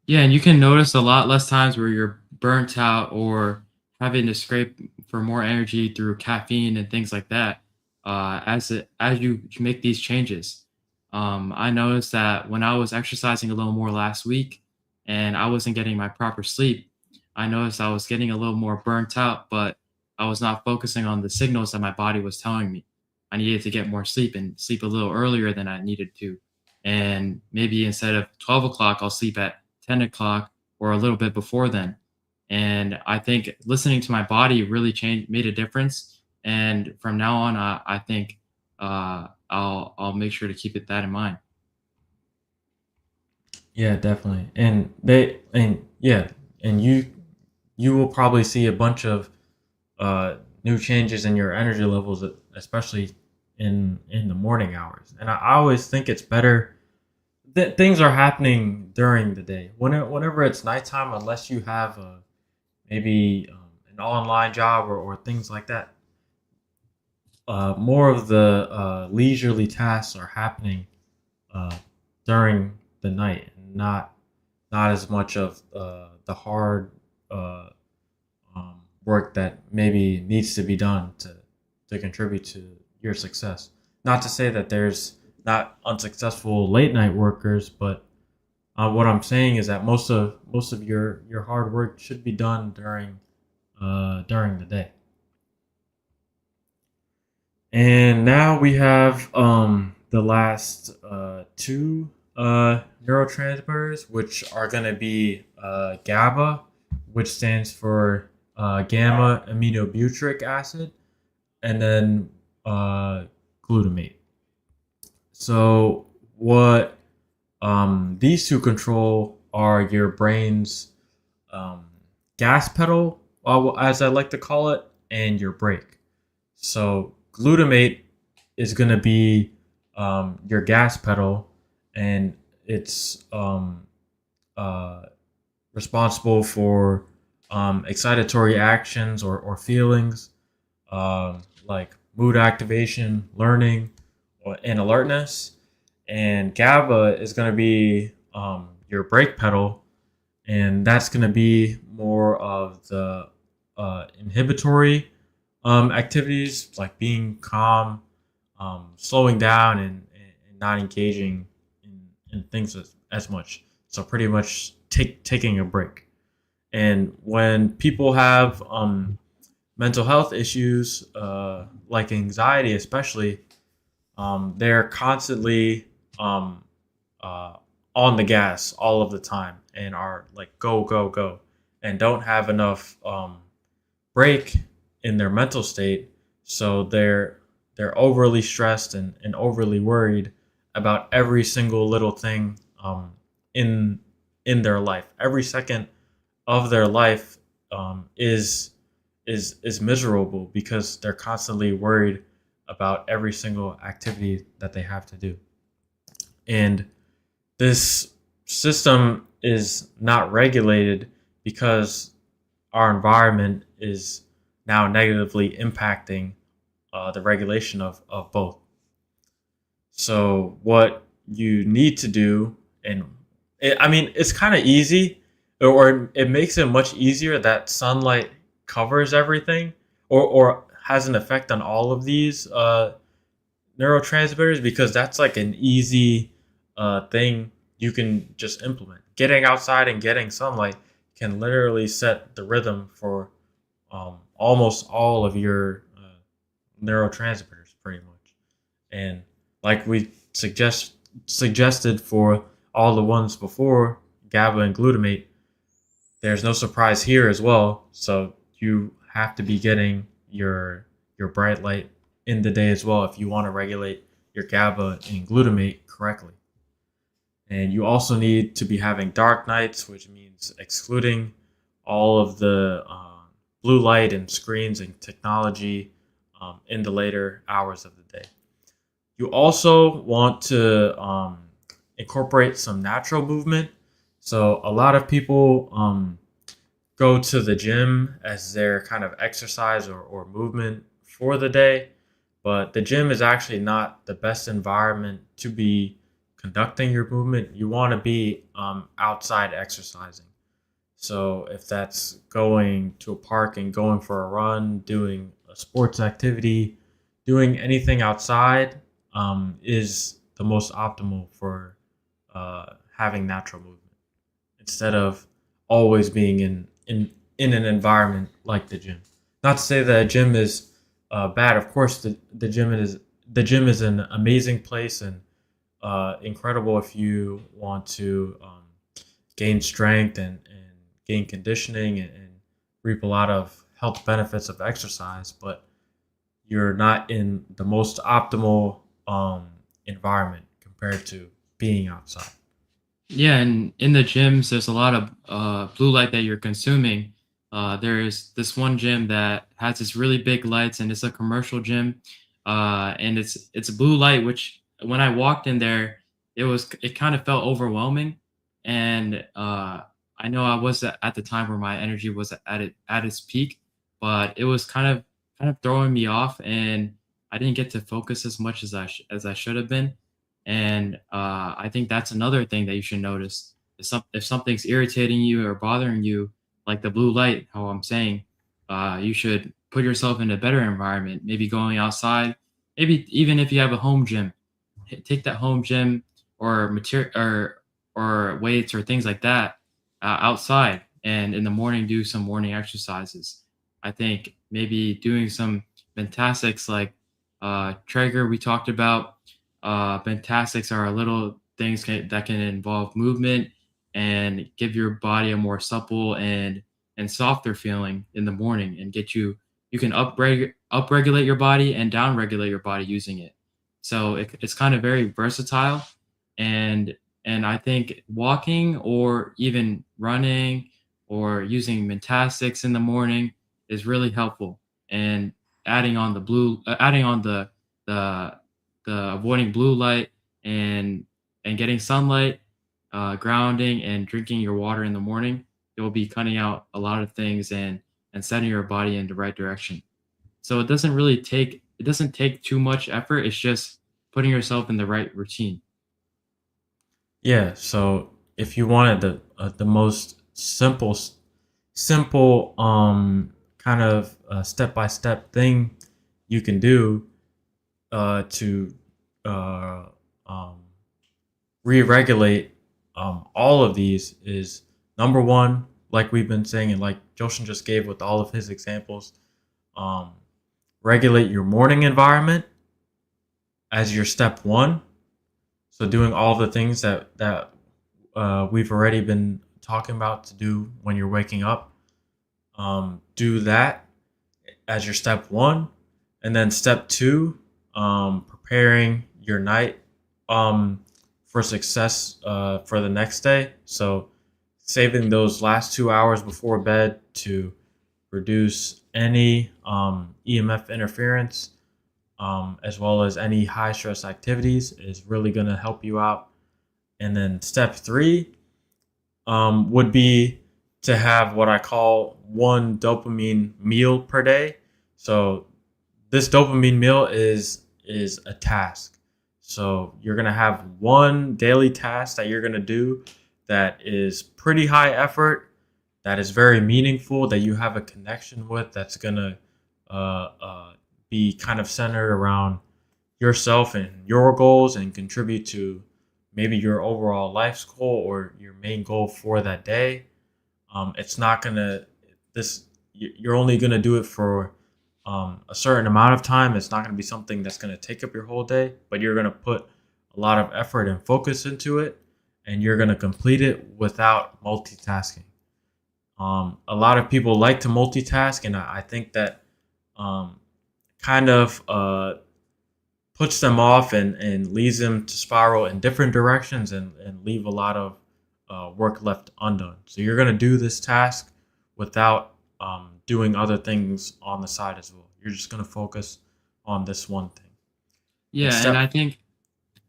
yeah, and you can notice a lot less times where you're burnt out or having to scrape for more energy through caffeine and things like that. As you make these changes, I noticed that when I was exercising a little more last week, and I wasn't getting my proper sleep, I noticed I was getting a little more burnt out, but I was not focusing on the signals that my body was telling me. I needed to get more sleep and sleep a little earlier than I needed to. And maybe instead of 12 o'clock, I'll sleep at 10 o'clock or a little bit before then. And I think listening to my body really changed, made a difference. And from now on, I think I'll make sure to keep it that in mind. Yeah, definitely. And they and yeah, and you will probably see a bunch of new changes in your energy levels, especially in the morning hours. And I always think it's better that things are happening during the day. Whenever it's nighttime, unless you have maybe an online job or things like that, more of the leisurely tasks are happening uh, during the night, and not as much of the hard work that maybe needs to be done to contribute to your success. Not to say that there's not unsuccessful late night workers, but what I'm saying is that most of your hard work should be done during the day. And now we have the last two neurotransmitters, which are going to be GABA, which stands for gamma aminobutyric acid, and then glutamate. So, what these two control are your brain's um, gas pedal, as I like to call it, and your brake. So glutamate is going to be your gas pedal, and it's uh, responsible for excitatory actions or feelings like mood activation, learning, and alertness. And GABA is going to be your brake pedal, and that's going to be more of the inhibitory activities like being calm, slowing down, and not engaging and things as much. So pretty much taking a break. And when people have mental health issues, like anxiety, especially, they're constantly um, uh, on the gas all of the time and are like go go go, and don't have enough break in their mental state. So they're overly stressed and overly worried about every single little thing in their life. Every second of their life is miserable because they're constantly worried about every single activity that they have to do. And this system is not regulated because our environment is now negatively impacting the regulation of both. So what you need to do, and I mean, it's kind of easy, or it makes it much easier that sunlight covers everything, or has an effect on all of these neurotransmitters, because that's like an easy thing you can just implement. Getting outside and getting sunlight can literally set the rhythm for almost all of your neurotransmitters, pretty much. And like we suggested for all the ones before, GABA and glutamate, there's no surprise here as well. So you have to be getting your bright light in the day as well if you want to regulate your GABA and glutamate correctly. And you also need to be having dark nights, which means excluding all of the blue light and screens and technology in the later hours of the day. You also want to incorporate some natural movement. So a lot of people go to the gym as their kind of exercise or movement for the day, but the gym is actually not the best environment to be conducting your movement. You want to be outside exercising. So if that's going to a park and going for a run, doing a sports activity, doing anything outside is the most optimal for having natural movement instead of always being in an environment like the gym. Not to say that a gym is bad. Of course, the gym is an amazing place and incredible if you want to gain strength and gain conditioning and reap a lot of health benefits of exercise. But you're not in the most optimal environment compared to being outside. Yeah, and in the gyms, there's a lot of blue light that you're consuming. There's this one gym that has this really big lights, and it's a commercial gym, and it's blue light. Which when I walked in there, it kind of felt overwhelming, and I know I was at the time where my energy was at its peak, but it was kind of throwing me off, and I didn't get to focus as much as as I should have been. And I think that's another thing that you should notice. If something's irritating you or bothering you, like the blue light, how I'm saying, you should put yourself in a better environment. Maybe going outside. Maybe even if you have a home gym, take that home gym or material or weights or things like that outside, and in the morning do some morning exercises. I think maybe doing some fantastics like Traeger we talked about. Fantastics are little things that can involve movement and give your body a more supple and softer feeling in the morning, and get you you can upregulate your body and downregulate your body using it. So it's kind of very versatile, and I think walking or even running or using Mentastics in the morning is really helpful. And adding on the avoiding blue light and getting sunlight, grounding, and drinking your water in the morning, you'll be cutting out a lot of things and setting your body in the right direction. So it doesn't take too much effort. It's just putting yourself in the right routine. Yeah. So if you wanted the most simple kind of step by step thing you can do to uh, um, re-regulate all of these is number one, like we've been saying, and like Joshin just gave with all of his examples, um, regulate your morning environment as your step one. So doing all the things that we've already been talking about to do when you're waking up, do that as your step one, and then step two, preparing your night for success for the next day. So saving those last 2 hours before bed to reduce any EMF interference, as well as any high stress activities, is really going to help you out. And then step three would be to have what I call one dopamine meal per day. So this dopamine meal is a task. So you're gonna have one daily task that you're gonna do that is pretty high effort, that is very meaningful, that you have a connection with, that's gonna be kind of centered around yourself and your goals and contribute to maybe your overall life's goal or your main goal for that day. It's not gonna this you're only gonna do it for a certain amount of time. It's not gonna be something that's gonna take up your whole day, but you're gonna put a lot of effort and focus into it, and you're gonna complete it without multitasking. A lot of people like to multitask, and I think that um, kind of puts them off and leads them to spiral in different directions and leave a lot of work left undone. So you're going to do this task without doing other things on the side as well. You're just going to focus on this one thing. And Yeah, and step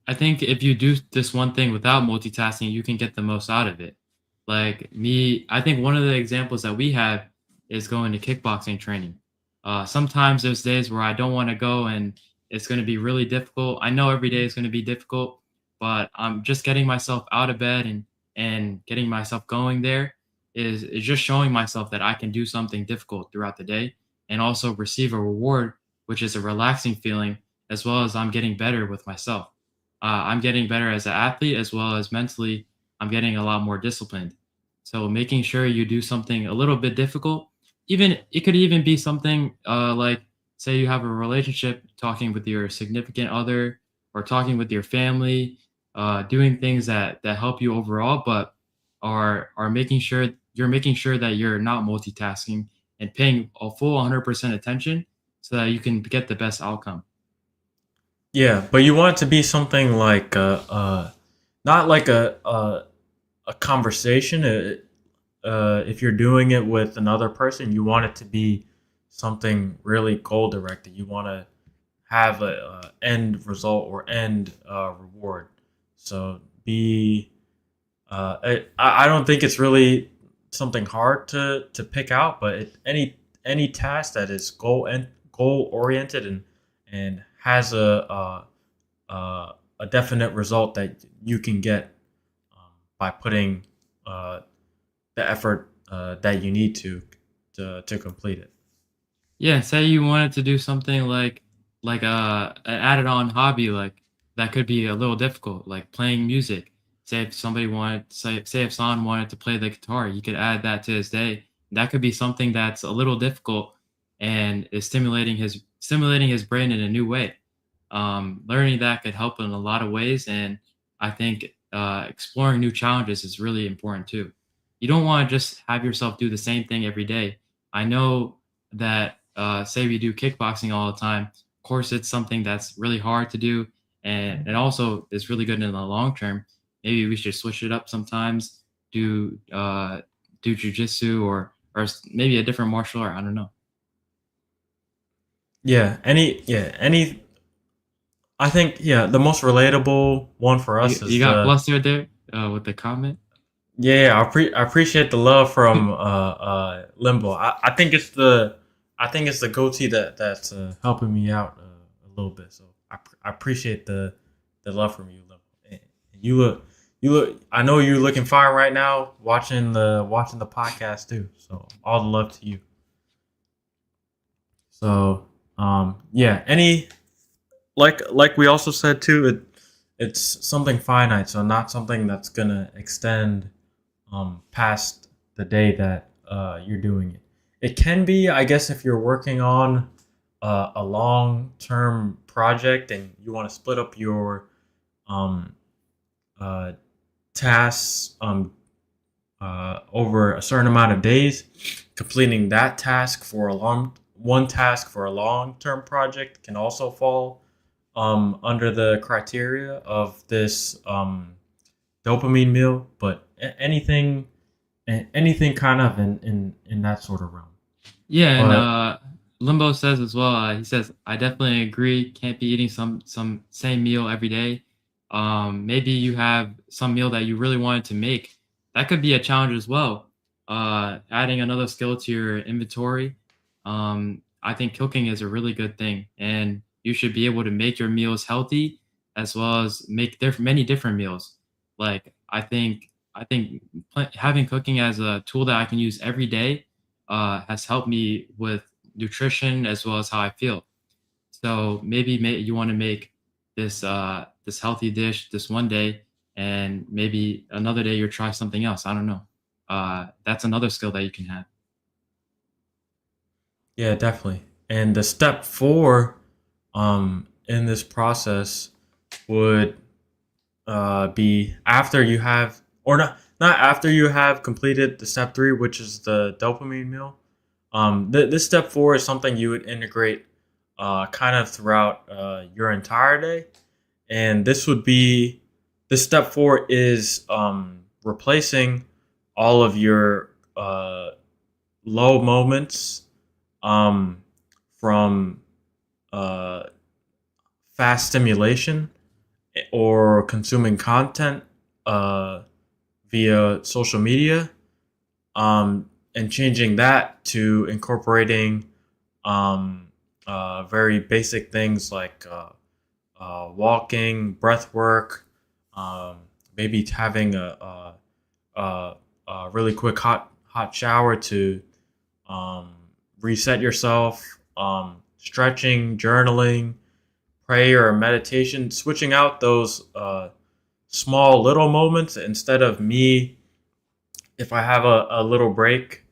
I think if you do this one thing without multitasking, you can get the most out of it. Like me, I think one of the examples that we have is going to kickboxing training. Sometimes there's days where I don't want to go and it's going to be really difficult. I know every day is going to be difficult, but I'm just getting myself out of bed and getting myself going there is just showing myself that I can do something difficult throughout the day and also receive a reward, which is a relaxing feeling, as well as I'm getting better with myself. I'm getting better as an athlete as well as mentally. I'm getting a lot more disciplined. So making sure you do something a little bit difficult, even it could even be something like say you have a relationship, talking with your significant other or talking with your family, doing things that help you overall, but are making sure you're making sure that you're not multitasking and paying a full 100% attention so that you can get the best outcome. Yeah, but you want it to be something like not like a conversation. If you're doing it with another person, you want it to be something really goal directed. You want to have a end result or end reward. So be I don't think it's really something hard to pick out, but any task that is goal oriented and has a definite result that you can get by putting uh, the effort that you need to complete it. Yeah, say you wanted to do something like an added on hobby like that could be a little difficult, like playing music. Say if somebody wanted say if someone wanted to play the guitar, you could add that to his day. That could be something that's a little difficult and is stimulating his brain in a new way. Learning that could help in a lot of ways, and I think exploring new challenges is really important too. You don't want to just have yourself do the same thing every day. I know that say we do kickboxing all the time. Of course, it's something that's really hard to do, and it also is really good in the long term. Maybe we should switch it up sometimes. Do jujitsu or maybe a different martial art. I don't know. Any I think the most relatable one for us You is got the flustered there with the comment. I appreciate the love from Limbo. I think it's the goatee that's helping me out a little bit. So I appreciate the love from you, Limbo. And you look. I know you're looking fine right now, watching the podcast too. So all the love to you. So any like we also said too, it's something finite, so not something that's gonna extend past the day that you're doing it. It can be, I guess, if you're working on a long term project and you want to split up your um, uh, tasks over a certain amount of days, completing that task for a long one task for a long term project can also fall under the criteria of this dopamine meal. But anything kind of in that sort of realm. Yeah, and But Limbo says as well. He says, "I definitely agree. Can't be eating some same meal every day. Maybe you have some meal that you really wanted to make. That could be a challenge as well. Adding another skill to your inventory. I think cooking is a really good thing, and you should be able to make your meals healthy as well as make many different meals. Like I think having cooking as a tool that I can use every day has helped me with nutrition as well as how I feel. So maybe you want to make this healthy dish this one day, and maybe another day you'll try something else. I don't know. That's another skill that you can have. yeah, definitely. And the step four in this process would be after you have, or not after you have completed the step three, which is the dopamine meal. This step four is something you would integrate kind of throughout your entire day, and this step four is replacing all of your low moments um, from uh, fast stimulation or consuming content uh, via social media, and changing that to incorporating um, very basic things like walking, breath work, um, maybe having a really quick hot shower to um, reset yourself, stretching, journaling, prayer, or meditation, switching out those small little moments instead of me, if I have a little break,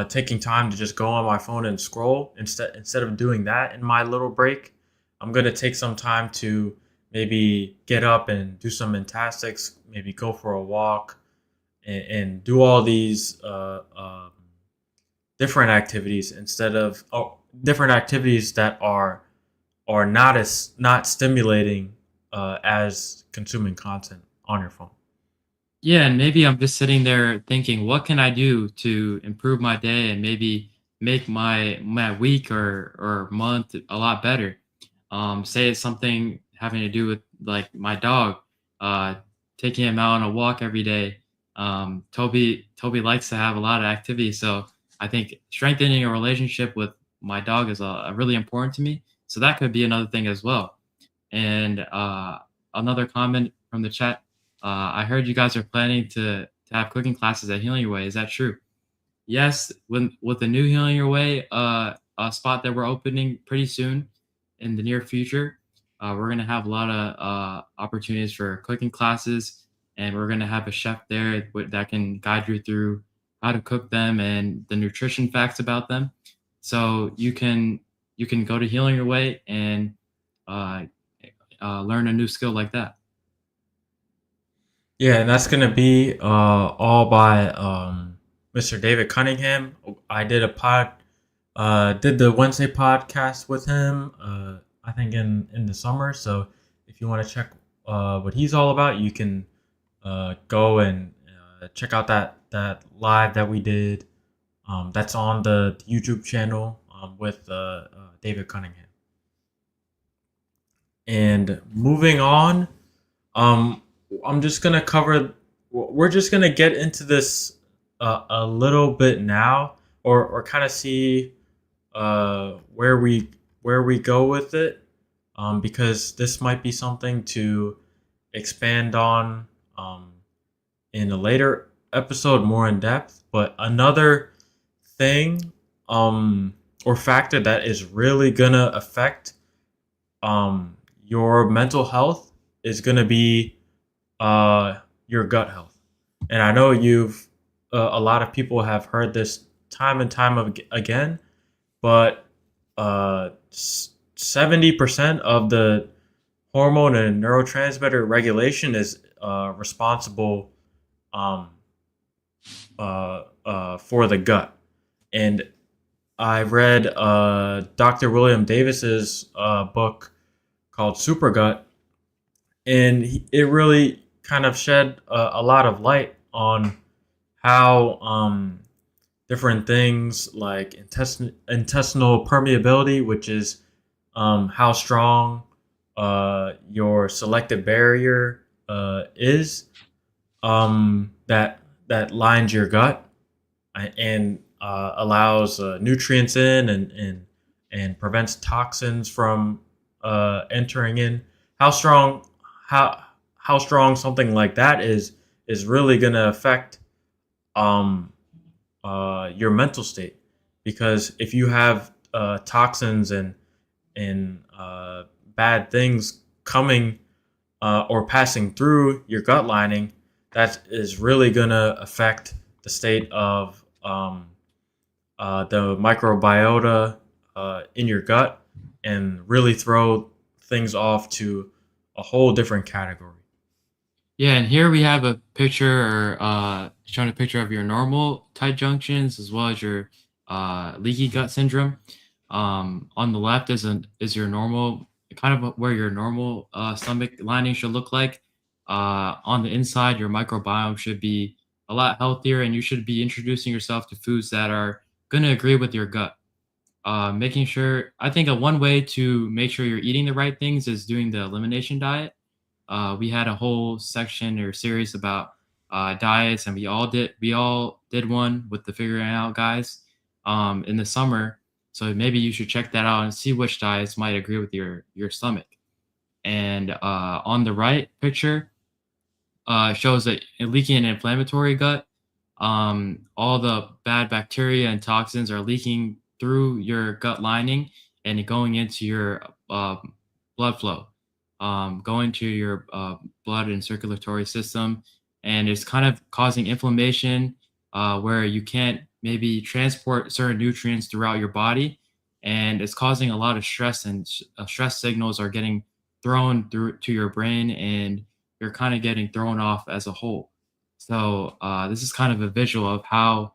taking time to just go on my phone and scroll. Instead of doing that in my little break, I'm gonna take some time to maybe get up and do some gymnastics, maybe go for a walk, and do all these different activities instead of different activities that are not stimulating as consuming content on your phone. Yeah, and maybe I'm just sitting there thinking, what can I do to improve my day and maybe make my week or month a lot better? Say it's something having to do with like my dog, uh, taking him out on a walk every day. Toby likes to have a lot of activity, so I think strengthening a relationship with my dog is really important to me. So that could be another thing as well. And another comment from the chat. I heard you guys are planning to have cooking classes at Healing Your Way. Is that true? Yes, when with the new Healing Your Way a spot that we're opening pretty soon in the near future, we're gonna have a lot of opportunities for cooking classes, and we're gonna have a chef there that can guide you through how to cook them and the nutrition facts about them. So you can go to Healing Your Way and uh, learn a new skill like that. Yeah, and that's gonna be all by Mr. David Cunningham. I did the Wednesday podcast with him. I think in the summer. So if you want to check what he's all about, you can go and check out that live that we did. That's on the YouTube channel with David Cunningham. And moving on, um, I'm just gonna cover. We're just gonna get into this a little bit now, or kind of see where we go with it, because this might be something to expand on in a later episode more in depth. But another thing or factor that is really gonna affect your mental health is going to be your gut health. And I know a lot of people have heard this time and time again, but 70% of the hormone and neurotransmitter regulation is responsible um, for the gut. And I read Dr. William Davis's book called Super Gut, and it really kind of shed a lot of light on how different things like intestinal permeability, which is how strong your selective barrier is, that lines your gut and allows nutrients in and prevents toxins from entering in. How strong how how strong something like that is really going to affect um, your mental state, because if you have toxins and bad things coming or passing through your gut lining, that is really going to affect the state of the microbiota in your gut and really throw things off to a whole different category. Yeah, and here we have a picture or showing a picture of your normal tight junctions as well as your leaky gut syndrome. On the left is your normal, kind of where your normal stomach lining should look like. On the inside, your microbiome should be a lot healthier, and you should be introducing yourself to foods that are going to agree with your gut. Making sure, I think a one way to make sure you're eating the right things is doing the elimination diet. We had a whole section or series about diets, and we all did one with the figuring out guys in the summer. So maybe you should check that out and see which diets might agree with your stomach. And on the right picture shows a leaky and inflammatory gut. All the bad bacteria and toxins are leaking through your gut lining and going into your blood flow, going to your blood and circulatory system, and it's kind of causing inflammation where you can't maybe transport certain nutrients throughout your body, and it's causing a lot of stress, and stress signals are getting thrown through to your brain, and you're kind of getting thrown off as a whole. So this is kind of a visual of how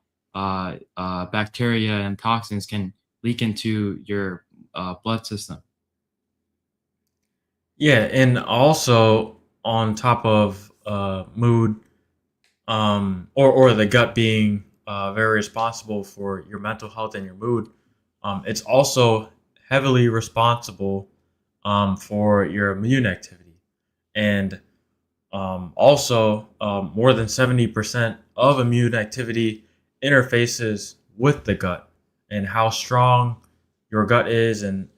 bacteria and toxins can leak into your blood system. Yeah, and also on top of mood, or the gut being very responsible for your mental health and your mood, it's also heavily responsible for your immune activity. And also, more than 70% of immune activity interfaces with the gut and how strong your gut is, and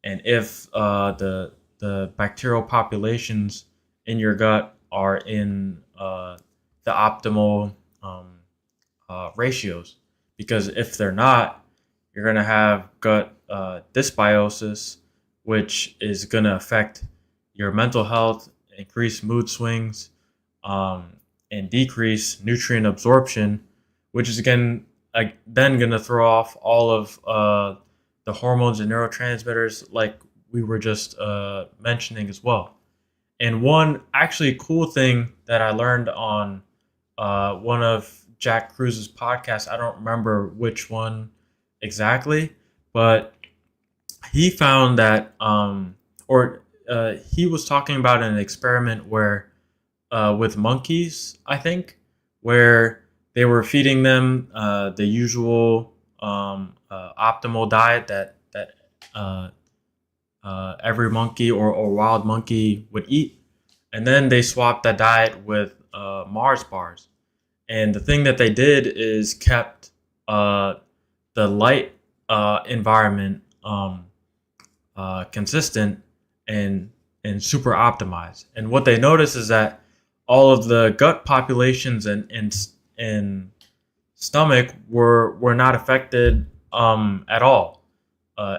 if the bacterial populations in your gut are in the optimal ratios. Because if they're not, you're going to have gut dysbiosis, which is going to affect your mental health, increase mood swings, um, and decrease nutrient absorption, which is again then going to throw off all of the hormones and neurotransmitters, like we were just mentioning as well. And one actually cool thing that I learned on one of Jack Cruz's podcasts, I don't remember which one exactly, but he found that, or he was talking about an experiment where, with monkeys, I think, where they were feeding them the usual optimal diet that uh, every monkey or wild monkey would eat, and then they swapped that diet with Mars bars. And the thing that they did is kept uh, the light environment consistent and super optimized. And what they noticed is that all of the gut populations and stomach were not affected at all.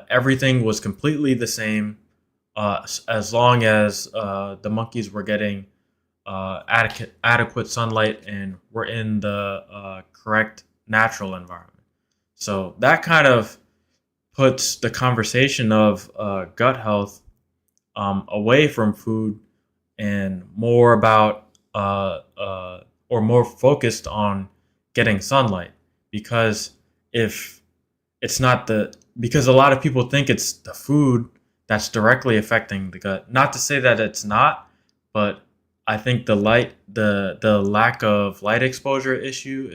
Everything was completely the same. as long as the monkeys were getting adequate sunlight and were in the correct natural environment. So that kind of puts the conversation of gut health away from food and more about or more focused on getting sunlight, because if it's not the because a lot of people think it's the food that's directly affecting the gut. Not to say that it's not, but I think the lack of light exposure issue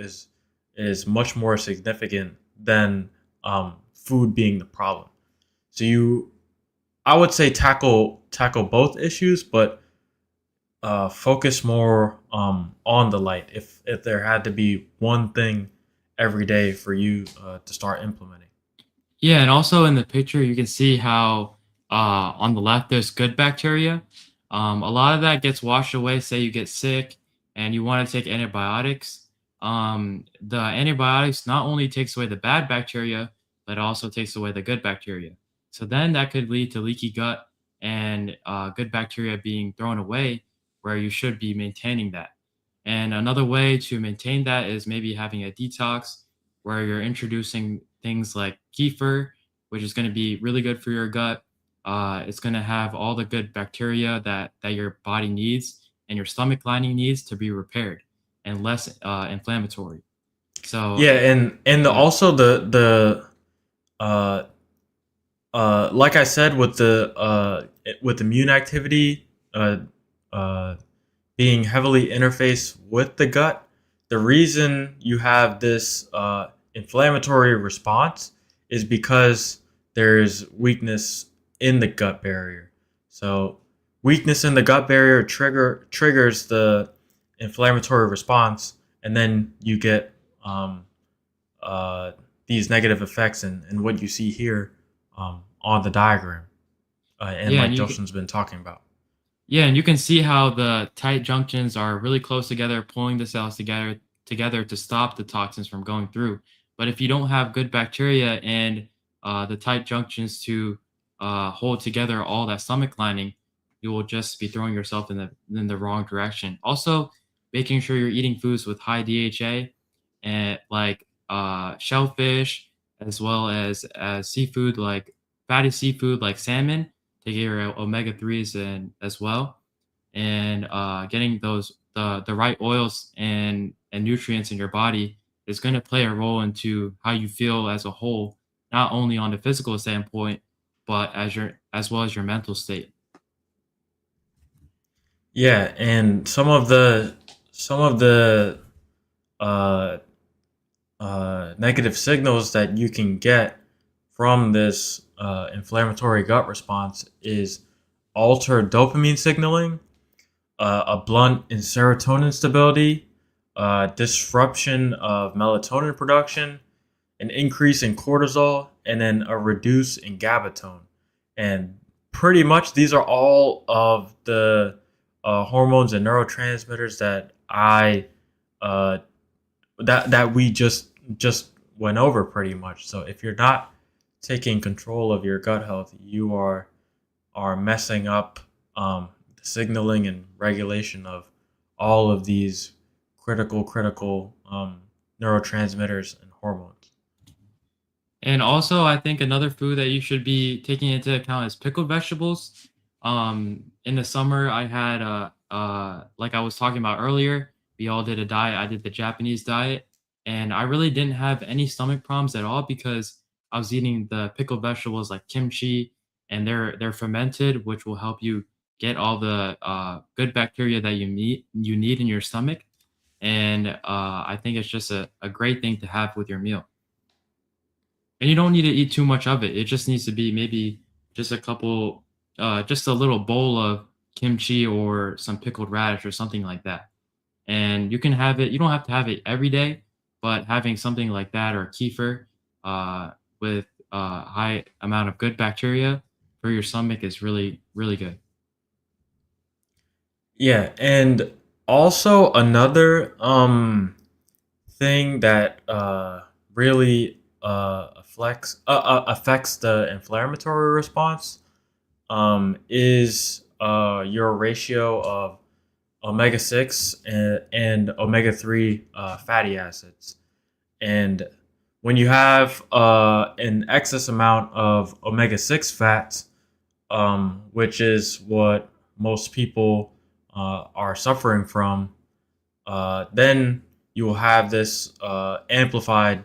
is much more significant than food being the problem. So I would say tackle both issues, but focus more on the light. If there had to be one thing every day for you to start implementing. Yeah, and also in the picture, you can see how on the left there's good bacteria. A lot of that gets washed away. Say you get sick and you want to take antibiotics. The antibiotics not only takes away the bad bacteria, but also takes away the good bacteria. So then that could lead to leaky gut and good bacteria being thrown away, where you should be maintaining that. And another way to maintain that is maybe having a detox where you're introducing things like kefir, which is going to be really good for your gut. It's going to have all the good bacteria that your body needs and your stomach lining needs to be repaired and less inflammatory. So, Yeah, and yeah. also the uh like I said with immune activity uh being heavily interfaced with the gut, the reason you have this inflammatory response is because there's weakness in the gut barrier. So weakness in the gut barrier triggers the inflammatory response, and then you get um, uh, these negative effects and what you see here on the diagram, and Yeah, like Joshin's been talking about. and you can see how the tight junctions are really close together, pulling the cells together to stop the toxins from going through. But if you don't have good bacteria and the tight junctions to hold together all that stomach lining, you will just be throwing yourself in the wrong direction. Also, making sure you're eating foods with high DHA and like shellfish, as well as seafood like fatty seafood like salmon to get your omega threes and as well, and getting the right oils and nutrients in your body is going to play a role into how you feel as a whole, not only on the physical standpoint, but as well as your mental state. Yeah, and some of the uh, negative signals that you can get from this inflammatory gut response is altered dopamine signaling, a blunt in serotonin stability, disruption of melatonin production, an increase in cortisol, and then a reduce in GABA. And pretty much these are all of the hormones and neurotransmitters that I uh, that we just went over pretty much. So if you're not taking control of your gut health, you are messing up the signaling and regulation of all of these critical neurotransmitters and hormones. And also, I think another food that you should be taking into account is pickled vegetables. In the summer, I had like I was talking about earlier, we all did a diet. I did the Japanese diet, and I really didn't have any stomach problems at all because I was eating the pickled vegetables like kimchi, and they're fermented, which will help you get all the good bacteria that you need in your stomach. And I think it's just a great thing to have with your meal. And you don't need to eat too much of it. It just needs to be maybe just a couple, just a little bowl of kimchi or some pickled radish or something like that. And you can have it. You don't have to have it every day, but having something like that or kefir with high amount of good bacteria for your stomach is really really good. Yeah, and also another thing that really affects the inflammatory response is your ratio of omega 6 and omega 3 fatty acids. And when you have an excess amount of omega 6 fats, which is what most people are suffering from, then you will have this amplified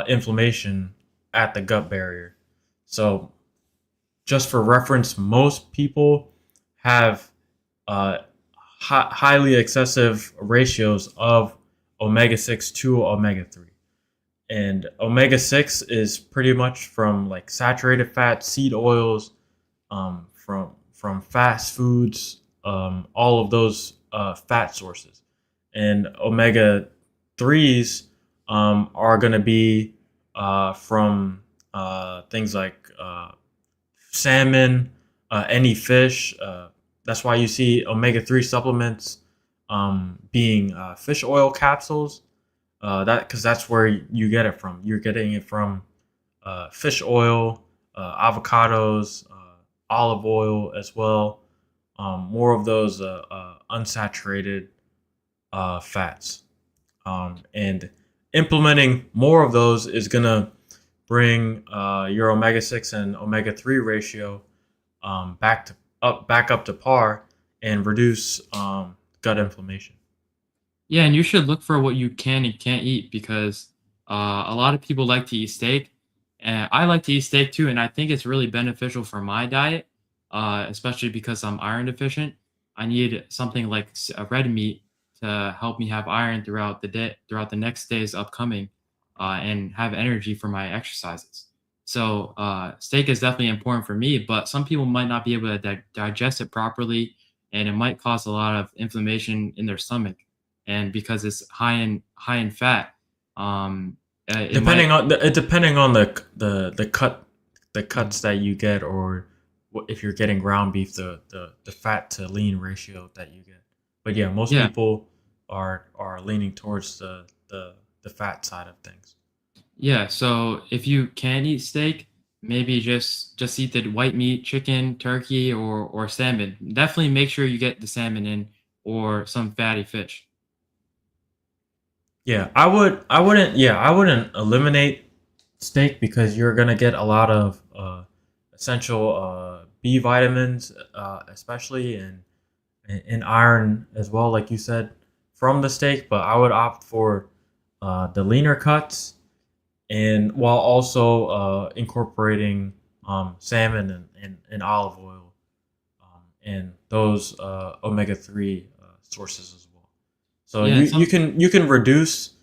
inflammation at the gut barrier. So, just for reference, most people have uh, highly excessive ratios of omega 6 to omega 3. And omega 6 is pretty much from like saturated fat, seed oils, from fast foods, all of those fat sources. And omega 3s are going to be from things like salmon, any fish. That's why you see omega 3 supplements being fish oil capsules. That because that's where you get it from. You're getting it from fish oil, avocados, olive oil as well. More of those unsaturated fats. And implementing more of those is gonna bring your omega 6 and omega 3 ratio back up to par and reduce gut inflammation. Yeah, and you should look for what you can and can't eat because a lot of people like to eat steak, and I like to eat steak too, and I think it's really beneficial for my diet, especially because I'm iron deficient. I need something like a red meat to help me have iron throughout the day, throughout the next days upcoming, and have energy for my exercises. So steak is definitely important for me, but some people might not be able to digest it properly, and it might cause a lot of inflammation in their stomach and because it's high in fat, it might. Depending on the cuts that you get, or if you're getting ground beef, the fat to lean ratio that you get. But yeah, most Yeah, people are leaning towards the fat side of things. yeah. So if you can eat steak, maybe just eat the white meat, chicken, turkey, or salmon. Definitely make sure you get the salmon in or some fatty fish. Yeah, I wouldn't eliminate steak because you're gonna get a lot of essential B vitamins, especially in iron as well, like you said, from the steak. But I would opt for the leaner cuts, and while also incorporating salmon and olive oil, and those omega 3 sources as well. So Yeah, you and you some. can you can reduce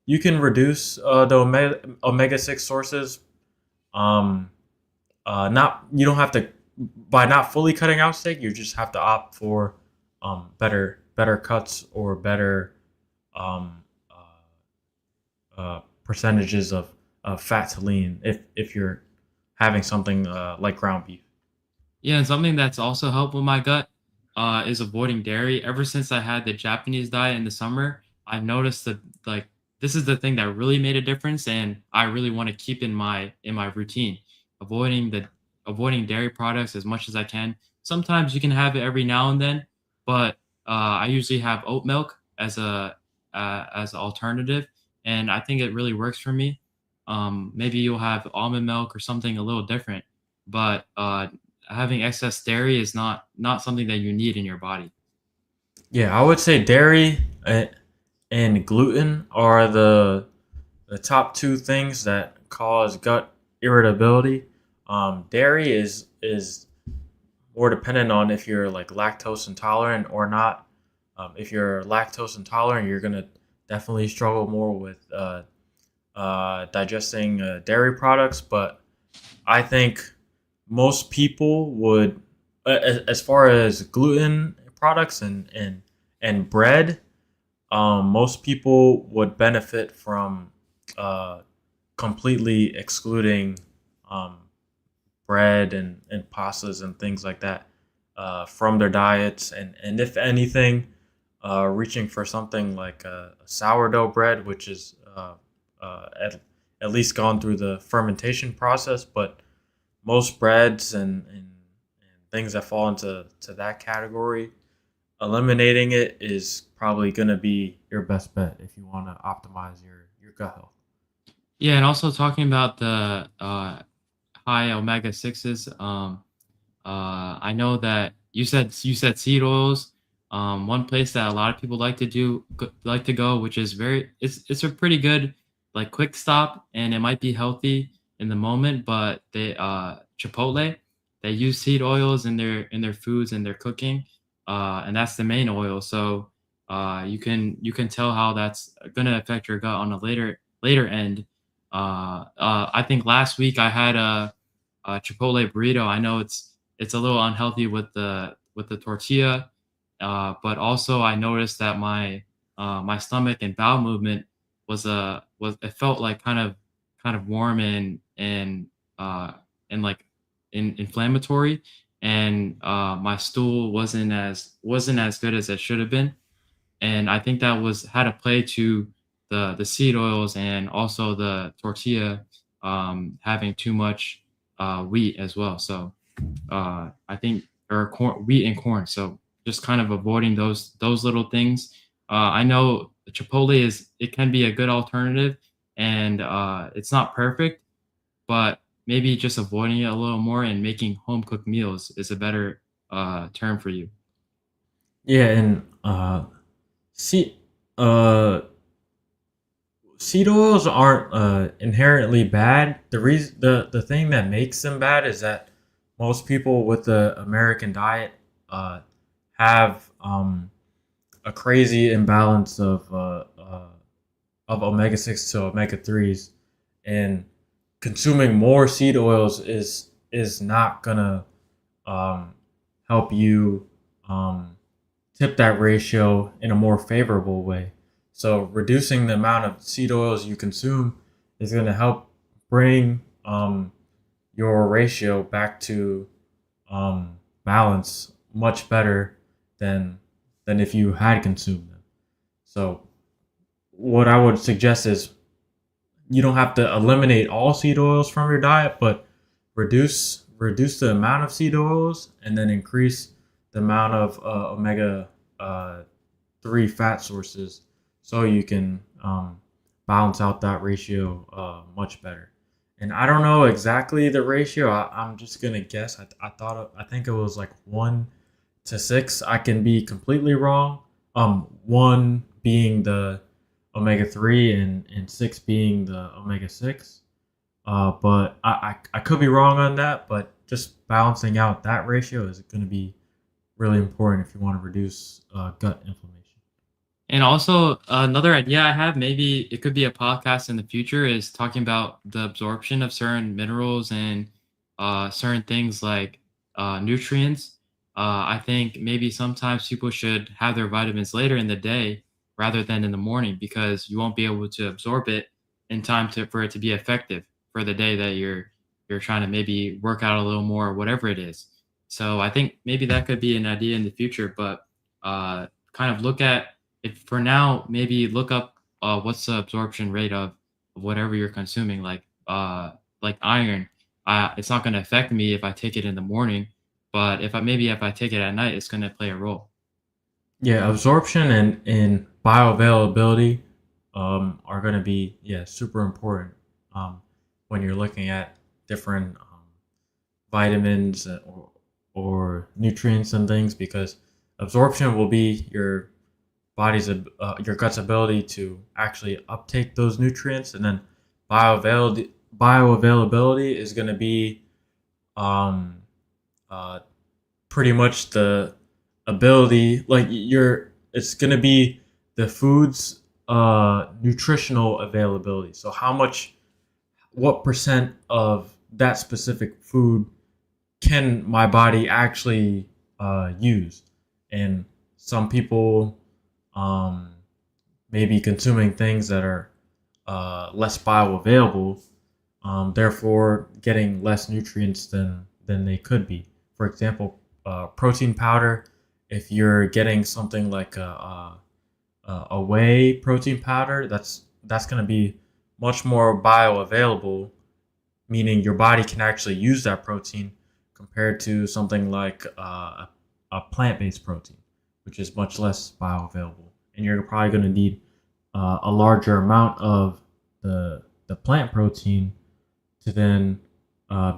the omega 6 sources. Um, not you don't have to, by not fully cutting out steak. You just have to opt for better cuts, or better um, percentages of fat to lean if you're having something like ground beef. Yeah, and something that's also helped with my gut is avoiding dairy. Ever since I had the Japanese diet in the summer, I've noticed that like this is the thing that really made a difference, and I really want to keep in my routine, avoiding the avoiding dairy products as much as I can. Sometimes you can have it every now and then, but I usually have oat milk as an alternative, and I think it really works for me. Maybe you'll have almond milk or something a little different, but having excess dairy is not something that you need in your body. Yeah, I would say dairy and gluten are the top two things that cause gut irritability. Dairy is more dependent on if you're like lactose intolerant or not. If you're lactose intolerant, you're gonna definitely struggle more with digesting dairy products. But I think most people would, as far as gluten products and bread, most people would benefit from uh, completely excluding um, bread and pastas and things like that from their diets, and if anything, reaching for something like a sourdough bread, which is at least gone through the fermentation process. But most breads and things that fall into that category, eliminating it is probably going to be your best bet if you want to optimize your gut health. Yeah, and also talking about the high omega sixes. I know that you said seed oils. One place that a lot of people like to go, which is it's a pretty good like quick stop, and it might be healthy in the moment, but Chipotle, they use seed oils in their foods and their cooking, and that's the main oil. So you can tell how that's gonna affect your gut on a later end. I think last week I had a Chipotle burrito. I know it's a little unhealthy with the tortilla, but also I noticed that my stomach and bowel movement was it felt like kind of warm uh and like inflammatory, and my stool wasn't as good as it should have been, and I think that was had a play to the seed oils and also the tortilla having too much wheat as well. So I think or wheat and corn. So just kind of avoiding those little things. I know Chipotle it can be a good alternative, and it's not perfect, but maybe just avoiding it a little more and making home cooked meals is a better term for you. Yeah, and see, uh, seed oils aren't inherently bad. The thing that makes them bad is that most people with the American diet uh, have a crazy imbalance of omega 6 to omega 3s, and consuming more seed oils is not gonna um, help you um, tip that ratio in a more favorable way. So reducing the amount of seed oils you consume is going to help bring your ratio back to balance much better than if you had consumed them. So what I would suggest is you don't have to eliminate all seed oils from your diet, but reduce the amount of seed oils and then increase the amount of omega uh, 3 fat sources so you can balance out that ratio much better. And I don't know exactly the ratio. I'm just gonna guess. I think it was like 1 to 6. I can be completely wrong. One being the omega 3 and six being the omega 6. But I could be wrong on that. But just balancing out that ratio is going to be really important if you want to reduce gut inflammation. And also another idea I have, maybe it could be a podcast in the future, is talking about the absorption of certain minerals and certain things like nutrients. I think maybe sometimes people should have their vitamins later in the day rather than in the morning, because you won't be able to absorb it in time for it to be effective for the day that you're trying to maybe work out a little more or whatever it is. So I think maybe that could be an idea in the future, but kind of look at if for now, maybe look up what's the absorption rate of whatever you're consuming, like iron. It's not going to affect me if I take it in the morning, but if I take it at night, it's going to play a role. Yeah, absorption and bioavailability are going to be super important when you're looking at different vitamins or nutrients and things, because absorption will be your gut's ability to actually uptake those nutrients, and then bioavailability is going to be um, uh, pretty much the ability, like your it's going to be the food's nutritional availability. So what percent of that specific food can my body actually use? And some people um, maybe consuming things that are less bioavailable, therefore getting less nutrients than they could be. For example, protein powder. If you're getting something like a whey protein powder, that's going to be much more bioavailable, meaning your body can actually use that protein compared to something like a plant-based protein, which is much less bioavailable, and you're probably going to need a larger amount of the plant protein to then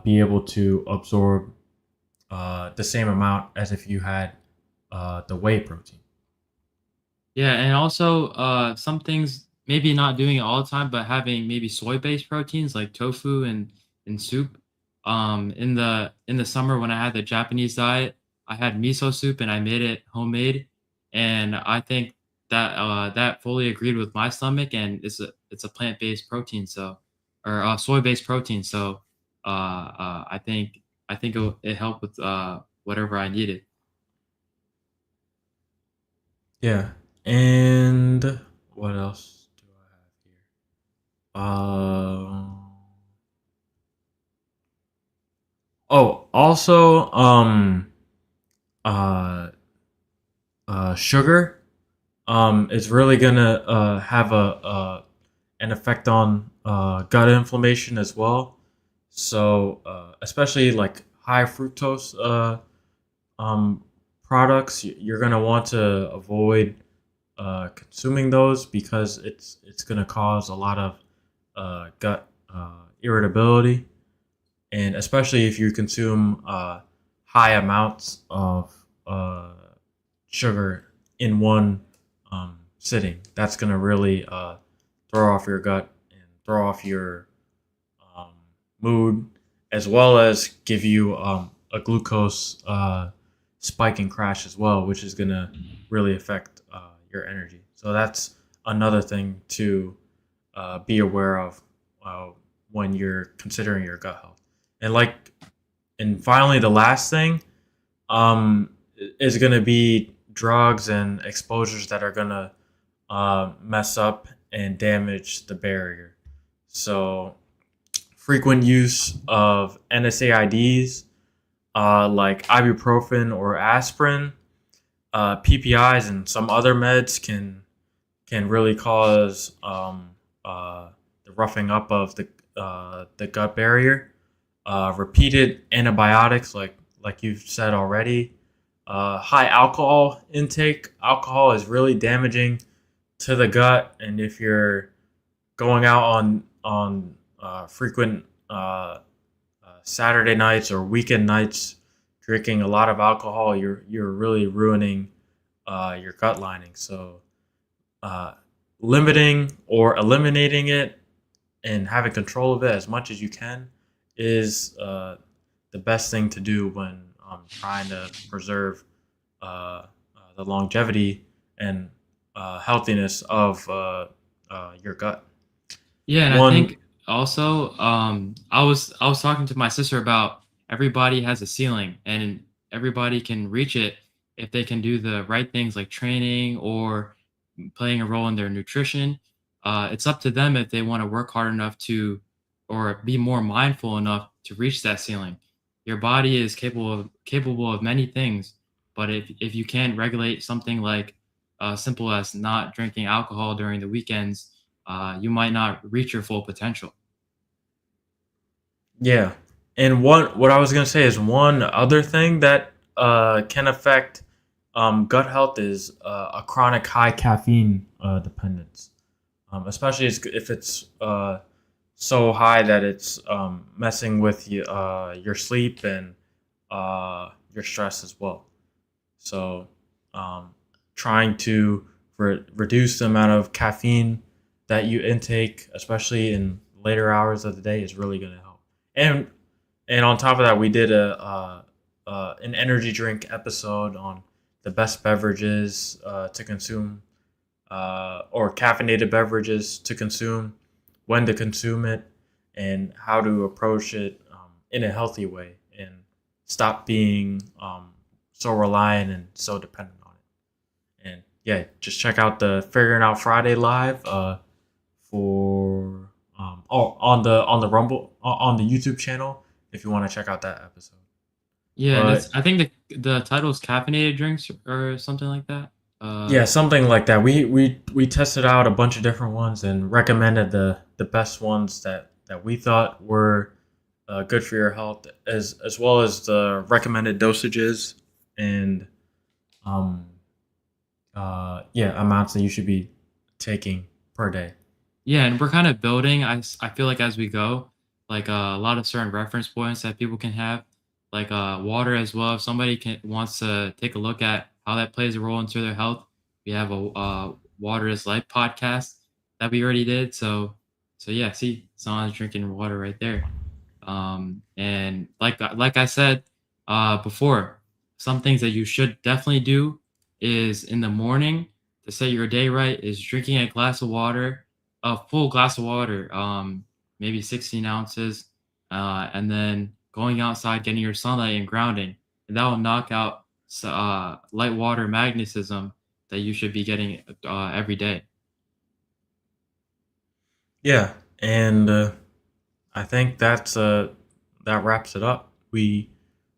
be able to absorb the same amount as if you had the whey protein. Yeah, and also some things maybe not doing it all the time, but having maybe soy-based proteins like tofu and soup. In the summer when I had the Japanese diet, I had miso soup and I made it homemade, and I think that that fully agreed with my stomach, and it's a plant-based protein, so or soy-based protein, so I think it helped with whatever I needed. Yeah, and what else do I have here? Also, uh, sugar, is really gonna have a an effect on gut inflammation as well. So, especially like high fructose um, products, you're gonna want to avoid consuming those because it's gonna cause a lot of gut irritability, and especially if you consume high amounts of uh, sugar in one sitting, that's gonna really throw off your gut and throw off your um, mood, as well as give you a glucose spike and crash as well, which is gonna really affect your energy. So that's another thing to be aware of uh, when you're considering your gut health. And and finally, the last thing is going to be drugs and exposures that are going to mess up and damage the barrier. So, frequent use of NSAIDs like ibuprofen or aspirin, PPIs, and some other meds can really cause the roughing up of the gut barrier. Repeated antibiotics, like you've said already. High alcohol intake. Alcohol is really damaging to the gut, and if you're going out on frequent Saturday nights or weekend nights, drinking a lot of alcohol, you're really ruining your gut lining. So uh, limiting or eliminating it and having control of it as much as you can is the best thing to do when trying to preserve the longevity and healthiness of your gut. Yeah, and I One, think also, I was talking to my sister about everybody has a ceiling, and everybody can reach it if they can do the right things like training or playing a role in their nutrition. It's up to them if they want to work hard enough to, or be more mindful enough to reach that ceiling. Your body is capable of many things, but if you can't regulate something like simple as not drinking alcohol during the weekends, you might not reach your full potential. yeah, and what I was gonna say is one other thing that can affect gut health is a chronic high caffeine dependence, especially if it's so high that it's messing with your sleep and your stress as well. So, um, trying to reduce the amount of caffeine that you intake, especially in later hours of the day, is really going to help. And and on top of that, we did an energy drink episode on the best beverages to consume, or caffeinated beverages to consume, when to consume it, and how to approach it in a healthy way, and stop being so reliant and so dependent on it. And yeah, just check out the Figuring Out Friday live for on the Rumble on the YouTube channel if you want to check out that episode. Yeah, and it's But I think the title is caffeinated drinks or something like that. yeah, something like that. We tested out a bunch of different ones and recommended the best ones that we thought were good for your health, as well as the recommended dosages and um, amounts that you should be taking per day. Yeah, and we're kind of building. I feel like as we go, like a lot of certain reference points that people can have, like water as well. If somebody can wants to take a look at how that plays a role into their health, we have a water is life podcast that we already did. So yeah, see, someone's drinking water right there. And like I said before, some things that you should definitely do is in the morning to set your day right is drinking a glass of water, a full glass of water, maybe 16 ounces, and then going outside, getting your sunlight and grounding, and that will knock out light water magnetism that you should be getting every day. Yeah, and I think that wraps it up. We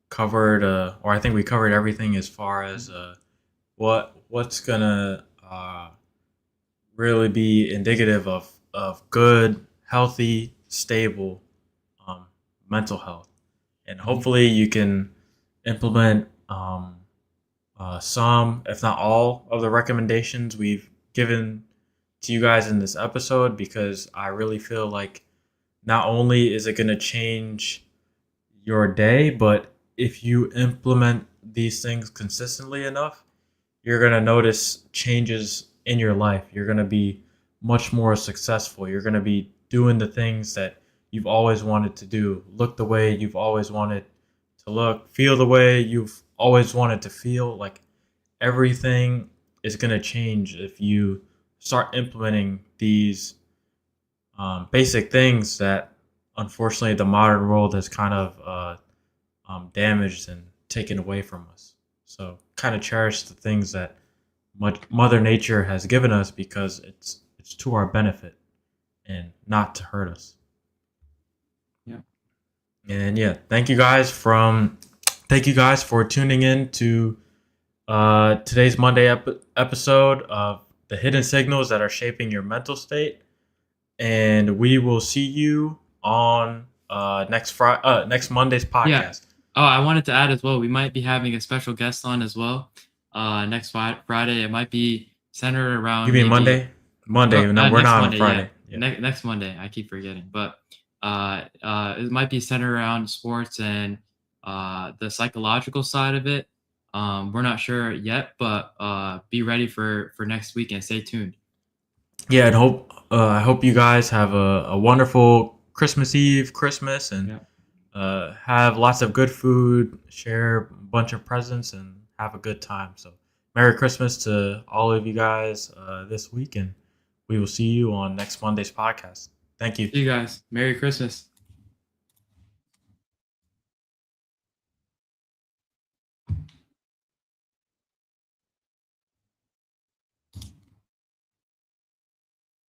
covered, or I think we covered everything as far as what's gonna really be indicative of good, healthy, stable um, mental health, and Mhm. hopefully you can implement some, if not all, of the recommendations we've given to you guys in this episode, because I really feel like not only is it going to change your day, but if you implement these things consistently enough, you're going to notice changes in your life. You're going to be much more successful. You're going to be doing the things that you've always wanted to do, look the way you've always wanted to look, feel the way you've always wanted to feel. Like everything is going to change if you start implementing these basic things that unfortunately the modern world has kind of damaged and taken away from us. So kind of cherish the things that Mother Nature has given us, because it's to our benefit and not to hurt us. Yeah. And yeah, thank you guys for tuning in to today's Monday episode of the hidden signals that are shaping your mental state. And we will see you on next Monday's Yeah. podcast. Oh, I wanted to add as well. We might be having a special guest on as well. Next Friday, it might be centered You around mean maybe Monday? Monday? No, we're next not on Monday. Yeah, Friday. Yeah. next Monday. I keep forgetting, but it might be centered around sports and the psychological side of it. We're not sure yet, but be ready for next week and stay tuned. Yeah, and I hope you guys have a wonderful Christmas Eve, Christmas, and Yeah. have lots of good food, share a bunch of presents, and have a good time. So, Merry Christmas to all of you guys this week, and we will see you on next Monday's podcast. Thank you. See you guys. Merry Christmas.